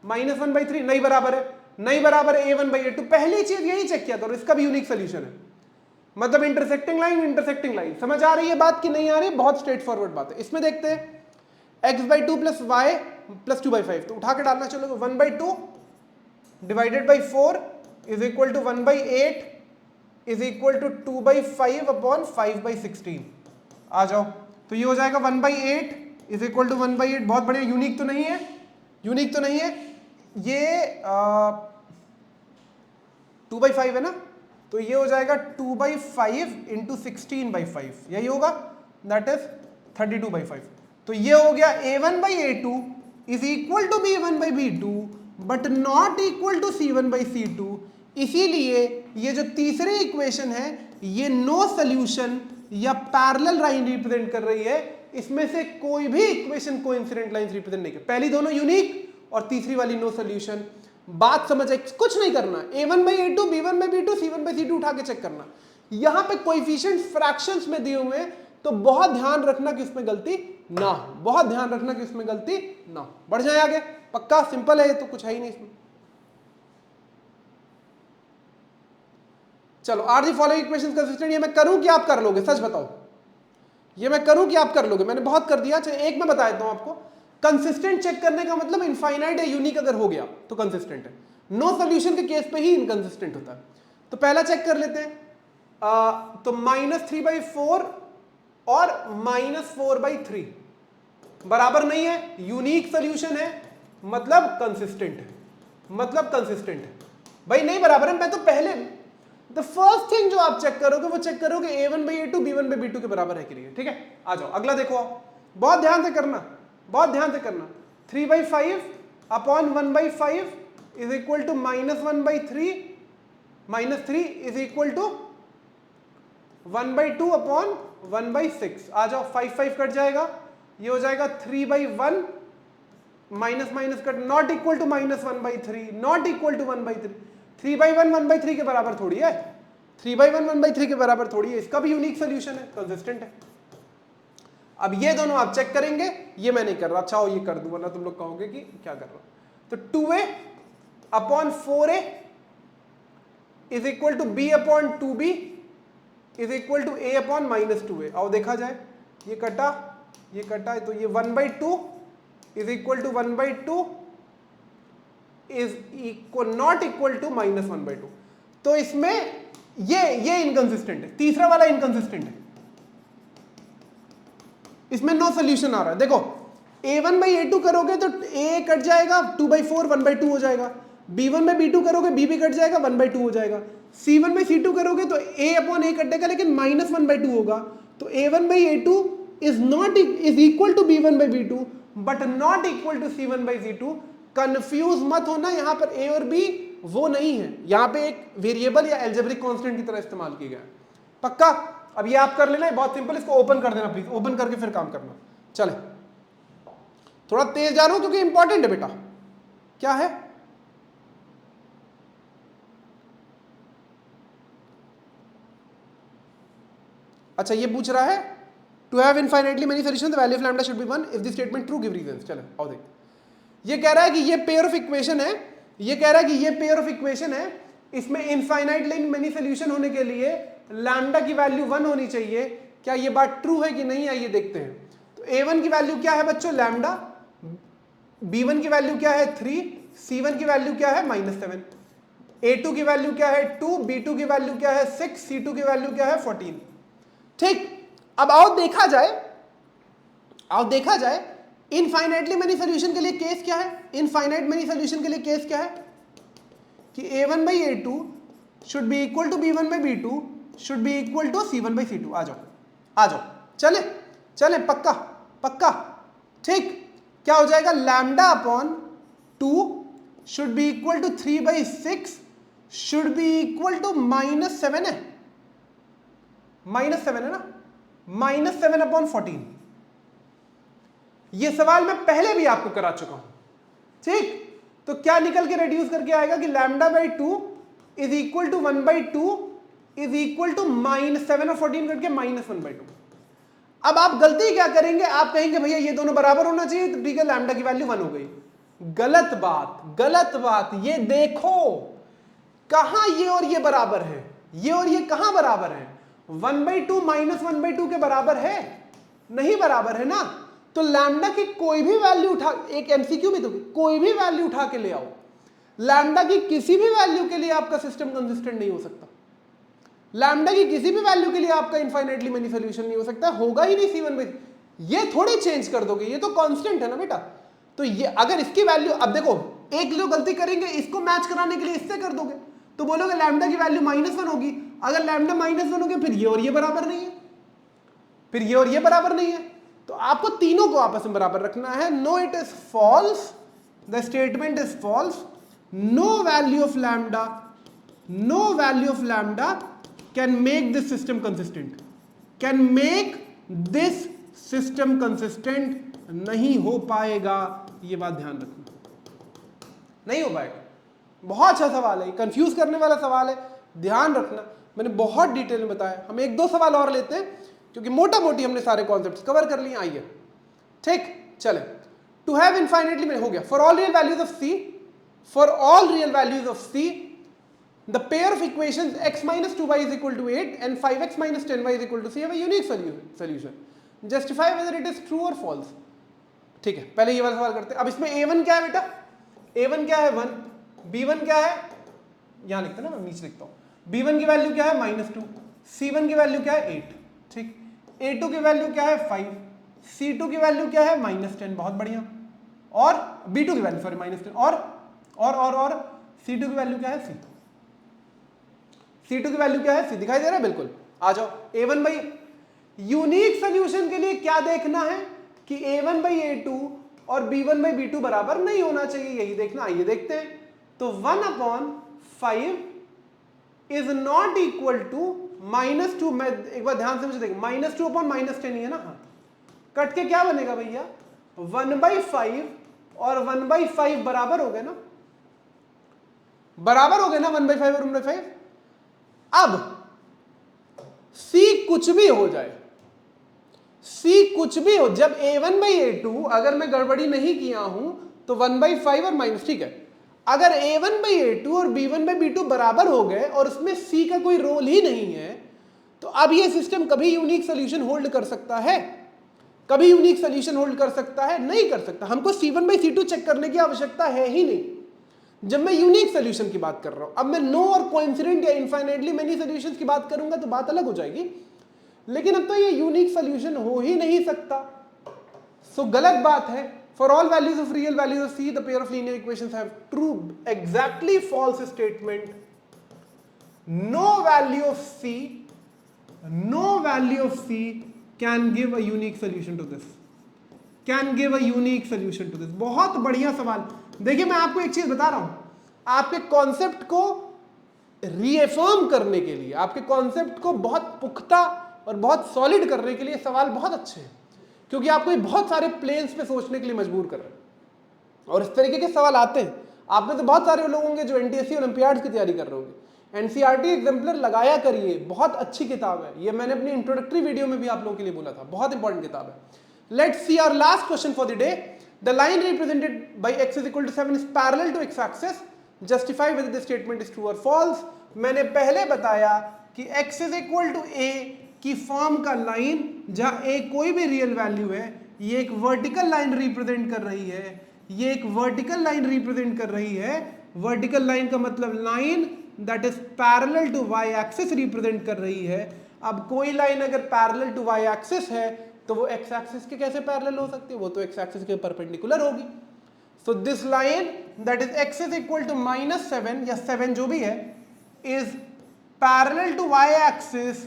Speaker 1: -1/3? नहीं बराबर है, नहीं बराबर है A1/A2। पहली चीज यही चेक किया करो, इसका भी यूनिक सोल्यूशन है। मतलब इंटरसेक्टिंग लाइन, समझ आ रही है बात कि नहीं आ रही? बहुत स्ट्रेट फॉरवर्ड बात है। इसमें देखते हैं x/2 + y + 2/5, तो उठा के डालना चलो, 1/2 divided by 4 is equal to 1/8 is equal to 2/5/5/16। आ जाओ, तो ये हो जाएगा 1/8 इज इक्वल टू 1/8। बहुत बढ़िया, यूनिक तो नहीं है, यूनिक तो नहीं है, ये 2/5 है ना, तो ये हो जाएगा 2/5 इंटू 16/5, यही होगा, दैट इज 32/5। तो ये हो गया A1/A2 is equal to B1/B2 but not equal to C1/C2। इसीलिए ये जो तीसरी इक्वेशन है ये नो सोल्यूशन या पैरेलल लाइन रिप्रेजेंट कर रही है, इसमें से कोई भी इक्वेशन कोइंसिडेंट लाइंस रिप्रेजेंट नहीं कर, पहली दोनों यूनिक और तीसरी वाली नो सोल्यूशन। बात समझ आए? कुछ नहीं करना, A1/A2 B1/B2 C1/C2 उठा के चेक करना। यहां पे कोएफिशिएंट्स फ्रैक्शंस में दिए हुए हैं, तो बहुत ध्यान रखना कि उसमें गलती ना हो, बहुत ध्यान रखना कि उसमें गलती ना हो। बढ़ जाए आगे, पक्का सिंपल है ये तो, कुछ है ही नहीं इसमें। चलो, are the following equations consistent, ये मैं करूं कि आप कर लोगे? सच बताओ, ये मैं करूं कि आप कर लोगे? मैंने बहुत कर दिया। चलो एक मैं बता देता हूं आपको, कंसिस्टेंट चेक करने का मतलब इनफाइनाइट या यूनिक अगर हो गया तो कंसिस्टेंट है, नो सोल्यूशन के केस पे ही इनकंसिस्टेंट होता है। तो पहला चेक कर लेते हैं, तो -3/4 और -4/3 बराबर नहीं है, यूनिक सोल्यूशन है, मतलब कंसिस्टेंट है, मतलब कंसिस्टेंट है। भाई नहीं बराबर है, मैं तो पहले द फर्स्ट थिंग जो आप चेक करोगे वो चेक करोगे A1/A2 B1/B2 के बराबर है कि नहीं है। ठीक है, आ जाओ अगला देखो आप, बहुत ध्यान से करना, बहुत ध्यान से करना। 3/5/1/5 is equal to -1/3 -3 is equal to 1/2/1/6। आ जाओ, 5 कट जाएगा, ये हो जाएगा 3/1 minus cut, not equal to -1/3, not equal to 1/3। 3/1 1/3 के बराबर थोड़ी है, 3/1 1/3 के बराबर थोड़ी है, इसका भी यूनिक सोल्यूशन है, कंसिस्टेंट है। अब ये दोनों आप चेक करेंगे, ये मैं नहीं कर रहा, अच्छा हो ये कर दूं वरना तुम लोग कहोगे कि क्या कर रहा हूं। तो 2A/4A is equal to B/2B is equal to A/-2A। आओ देखा जाए, ये कटा है, तो ये 1/2 is equal to 1/2 is equal not equal to -1/2। तो इसमें ये इनकंसिस्टेंट है, तीसरा वाला इनकंसिस्टेंट है, इसमें नो सोल्यूशन आ रहा है। देखो A1/A2 करोगे तो A कट जाएगा, 2/4 1/2 हो जाएगा। B1/B2 करोगे B भी कट जाएगा, 1/2 हो जाएगा। C1/C2 करोगे तो A/A कटेगा लेकिन -1/2 होगा। तो A1/A2 is equal to B1/B2 but not equal to C1/C2। Confuse मत होना, यहां पर A और B वो नहीं है, यहां पे एक वेरिएबल या एल्जेब्रिक कांस्टेंट की तरह इस्तेमाल किया गया है। पक्का? अब ये आप कर लेना, बहुत सिंपल, इसको ओपन कर देना प्लीज, ओपन करके फिर काम करना। चले, थोड़ा तेज जा रहा हूं क्योंकि इंपॉर्टेंट है बेटा। क्या है? अच्छा ये पूछ रहा है, to have infinitely many solutions the value of lambda should be 1 if the statement true give reasons. चलो आओ देख, ये कह रहा है कि ये पेयर ऑफ इक्वेशन है, ये कह रहा है कि ये पेयर ऑफ इक्वेशन है, इसमें इनफाइनाइटली मेनी सॉल्यूशन होने के लिए लैम्डा की वैल्यू 1 होनी चाहिए। क्या ये बात ट्रू है कि नहीं है, ये देखते हैं। तो A1 की वैल्यू क्या है बच्चों? लैम्डा। B1 की वैल्यू क्या है? 3। C1 की वैल्यू क्या है? -7। A2 की वैल्यू क्या है? 2। B2 की वैल्यू क्या है? 6। C2 की वैल्यू क्या है? 14। ठीक, अब आओ देखा जाए इनफाइनाइटली मेनी सॉल्यूशन के लिए केस क्या है? इनफाइनाइट मेनी सॉल्यूशन के लिए केस क्या है कि A1/A2 should be equal to B1/B2 should be equal to C1/C2। आ जाओ चले चले, पक्का पक्का, ठीक। क्या हो जाएगा, lambda upon 2 should be equal to 3/6 should be equal to -7 है, -7 है ना, -7 अपॉन 14। ये सवाल मैं पहले भी आपको करा चुका हूं, ठीक। तो क्या निकल के रेड्यूस करके आएगा कि λ/2 is equal to 1/2 is equal to -7 और 14 करके -1/2। अब आप गलती क्या करेंगे, आप कहेंगे भैया ये दोनों बराबर होना चाहिए, तो ठीक है लैम्डा की वैल्यू 1 हो गई। गलत बात, गलत बात। ये देखो कहां ये और ये बराबर है, ये और ये कहां बराबर है, 1/2 -1/2 के बराबर है, नहीं बराबर है ना। तो लैम्डा की कोई भी वैल्यू उठा, एक एमसीक्यू में तो कोई भी वैल्यू उठा के ले आओ, लैम्डा की किसी भी वैल्यू के लिए आपका सिस्टम कंसिस्टेंट नहीं हो सकता। लैम्डा की किसी भी वैल्यू के लिए आपका इनफाइनाइटली मेनी सोल्यूशन नहीं हो सकता, होगा ही नहीं C1/, ये थोड़ी चेंज कर दोगे, ये तो कांस्टेंट है ना बेटा। तो ये अगर इसकी वैल्यू, अब देखो एक जो गलती करेंगे इसको मैच कराने के लिए इससे कर दोगे, तो बोलोगे लैम्डा की वैल्यू -1 होगी। अगर लैम्डा -1 होगी फिर ये और ये बराबर नहीं है, फिर ये और ये बराबर नहीं है। तो आपको तीनों को आपस में बराबर रखना है। No, it is false, the statement is false, no value of lambda, no value of lambda can make this system consistent, can make this system consistent, नहीं हो पाएगा, ये बात ध्यान रखना, नहीं हो पाएगा। बहुत अच्छा सवाल है, कंफ्यूज करने वाला सवाल है, ध्यान रखना। मैंने बहुत डिटेल में बताया। हम 1-2 सवाल और लेते हैं क्योंकि मोटा मोटी हमने सारे कॉन्सेप्ट्स कवर कर लिए। आइए, ठीक, चले। टू हैव इनफाइनाइटली में हो गया। For all real values of c, for all real values of c, the pair of equations x - 2y = 8 and 5x - 10y = c have a unique solution. Justify whether it is true or false. ठीक है, पहले ये वाला सवाल करते हैं। अब इसमें a1 क्या है बेटा, a1 क्या है 1, b1 क्या है, यहां लिखते हैं ना, मैं नीचे लिखता हूं। b1 की वैल्यू क्या है -2, c1 की वैल्यू क्या है 8, ठीक। a2 की वैल्यू क्या है 5, c2 की वैल्यू क्या है -10, बहुत बढ़िया। और b2 की वैल्यू सॉरी -10, और c2 की वैल्यू क्या है c, c2 की वैल्यू क्या है c, दिखाई दे रहा है बिल्कुल। आ जाओ a1 बाई, यूनिक सोल्यूशन के लिए क्या देखना है कि a1/a2 और b1/b2 बराबर नहीं होना चाहिए, यही देखना। आइए देखते हैं। तो 1/5 इज नॉट इक्वल टू -2, मैं एक बार ध्यान से मुझे देख, -2 अपॉन -10 ही है ना, हाँ। कट के क्या बनेगा भैया, 1/5 और 1/5 बराबर हो गए ना, बराबर हो गए ना 1/5 और 1/5। अब c कुछ भी हो जाए, c कुछ भी हो, जब a1/a2 अगर मैं गड़बड़ी नहीं किया हूं तो 1/5 और माइनस, ठीक है। अगर a1/a2 और b1/b2 बराबर हो गए और उसमें c का कोई रोल ही नहीं है, तो अब ये सिस्टम कभी यूनिक सोल्यूशन होल्ड कर सकता है, कभी यूनिक सोल्यूशन होल्ड कर सकता है, नहीं कर सकता। हमको c1/c2 चेक करने की आवश्यकता है ही नहीं जब मैं यूनिक सोल्यूशन की बात कर रहा हूं। अब मैं नो और कोइंसिडेंट या इनफाइनाइटली मेनी सॉल्यूशंस की बात करूंगा तो बात अलग हो जाएगी, लेकिन अब तो ये यूनिक सोल्यूशन हो ही नहीं सकता। सो गलत बात है। For all values of real values of c, the pair of linear equations have true, exactly false statement. No value of c, no value of c can give a unique solution to this, can give a unique solution to this. बहुत बढ़िया सवाल। देखिए मैं आपको एक चीज बता रहा हूं, आपके कॉन्सेप्ट को रीअफर्म करने के लिए, आपके कॉन्सेप्ट को बहुत पुख्ता और बहुत सॉलिड करने के लिए सवाल बहुत अच्छे हैं, क्योंकि आपको बहुत सारे प्लेन्स पे सोचने के लिए मजबूर कर रहे हैं और इस तरीके के सवाल आते हैं। आप में तो बहुत सारे लोग होंगे जो एनटीएससी ओलंपियाड्स की तैयारी कर रहे होंगे। एनसीईआरटी एग्जाम्पलर लगाया करिए, बहुत अच्छी किताब है ये, मैंने अपनी इंट्रोडक्टरी वीडियो में भी आप लोगों के लिए बोला था, बहुत इंपॉर्टेंट किताब है। Let's see our last question for the day. The line represented by x is equal to 7 is parallel to x axis. Justify whether the statement is true or false. मैंने पहले बताया कि x is equal to a की फॉर्म का लाइन, जहां a कोई भी रियल वैल्यू है, ये एक वर्टिकल लाइन रिप्रेजेंट कर रही है, ये एक वर्टिकल लाइन रिप्रेजेंट कर रही है। वर्टिकल लाइन का मतलब line that is parallel to y axis represent कर रही है। अब कोई लाइन अगर पैरेलल टू y एक्सिस है तो वो x एक्सिस के कैसे पैरेलल हो सकती है, वो तो x एक्सिस के परपेंडिकुलर होगी। So this line that is x is equal to -7 या 7 जो भी है, is parallel to y axis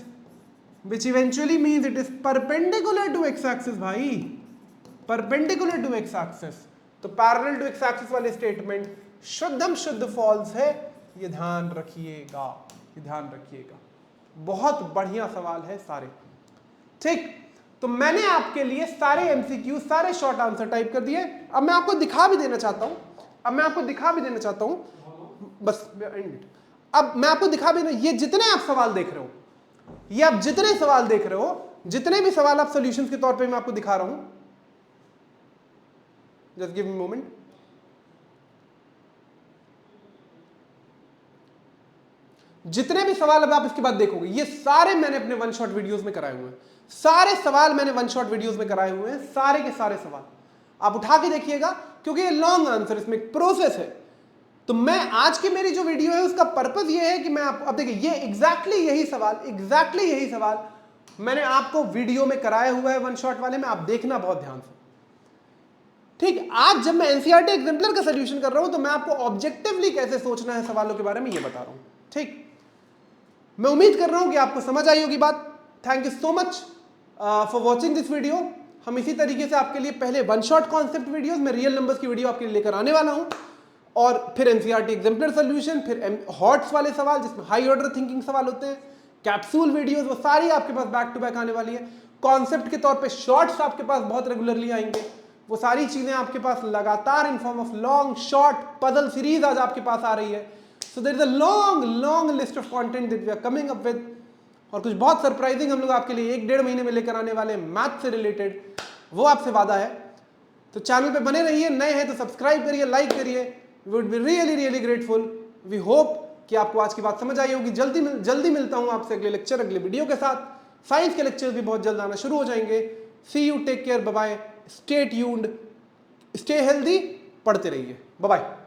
Speaker 1: which eventually means it is perpendicular to x axis भाई, perpendicular to x axis। तो पैरेलल टू एक्स एक्सिस वाले स्टेटमेंट शुद्धम शुद्ध फॉल्स है, ये ध्यान रखिएगा, ये ध्यान रखिएगा। बहुत बढ़िया सवाल है सारे, ठीक। तो मैंने आपके लिए सारे एमसीक्यू, सारे शॉर्ट आंसर टाइप कर दिए। अब मैं आपको दिखा भी देना चाहता हूं, बस अब मैं आपको दिखा भी नहीं, ये जितने आप सवाल देख रहे हो, ये आप जितने सवाल देख रहे हो, जितने भी सवाल आप सॉल्यूशंस के तौर पे मैं आपको दिखा रहा हूं, जस्ट गिव मी मोमेंट। जितने भी सवाल अब आप इसके बाद देखोगे, ये सारे मैंने अपने वन शॉट वीडियोस में कराए हुए हैं, सारे सवाल मैंने वन शॉट वीडियोस में कराए हुए हैं, सारे के सारे सवाल आप उठा के देखिएगा, क्योंकि ये लॉन्ग आंसर, इसमें एक प्रोसेस है। तो मैं आज की मेरी जो वीडियो है उसका पर्पस ये है कि मैं आप, अब देखिए ये एग्जैक्टली यही सवाल मैंने आपको वीडियो में कराया हुआ है वन शॉट वाले में, आप देखना बहुत ध्यान से, ठीक। आज जब मैं एनसीईआरटी एग्जाम्पलर का सॉल्यूशन कर रहा हूं तो मैं आपको ऑब्जेक्टिवली कैसे सोचना है सवालों के बारे में ये बता रहा हूं, ठीक। मैं उम्मीद कर रहा हूं कि आपको समझ आई होगी बात। Thank you so much for watching this video. हम इसी तरीके से आपके लिए पहले वन शॉट कॉन्सेप्ट वीडियोस में रियल नंबर्स की वीडियो आपके लिए लेकर आने वाला हूं, और फिर एनसीईआरटी एग्जाम्पलर सॉल्यूशन, फिर हॉट्स वाले सवाल जिसमें हाई ऑर्डर थिंकिंग सवाल होते हैं, कैप्सूल वीडियोस, वो सारी आपके पास बैक टू बैक आने वाली है। कॉन्सेप्ट के तौर पे शॉर्ट्स आपके पास बहुत रेगुलरली आएंगे, वो सारी चीजें आपके पास लगातार in form of long short puzzle series आज आपके पास आ रही है। So there is a long list of content that we are coming up with, और कुछ बहुत सरप्राइजिंग हम लोग आपके लिए 1-1.5 महीने में लेकर आने वाले मैथ से रिलेटेड, वो आपसे वादा है। तो चैनल पे बने रहिए, नए हैं तो सब्सक्राइब करिए, लाइक करिए, we would be really grateful. We hope कि आपको आज की बात समझ आई होगी। जल्दी मिलता हूं आपसे अगले लेक्चर, अगले वीडियो के साथ। साइंस के लेक्चर्स भी बहुत जल्द आना शुरू हो जाएंगे। See you, take care, bye bye, stay tuned, stay healthy, पढ़ते रहिए, बाय बाय।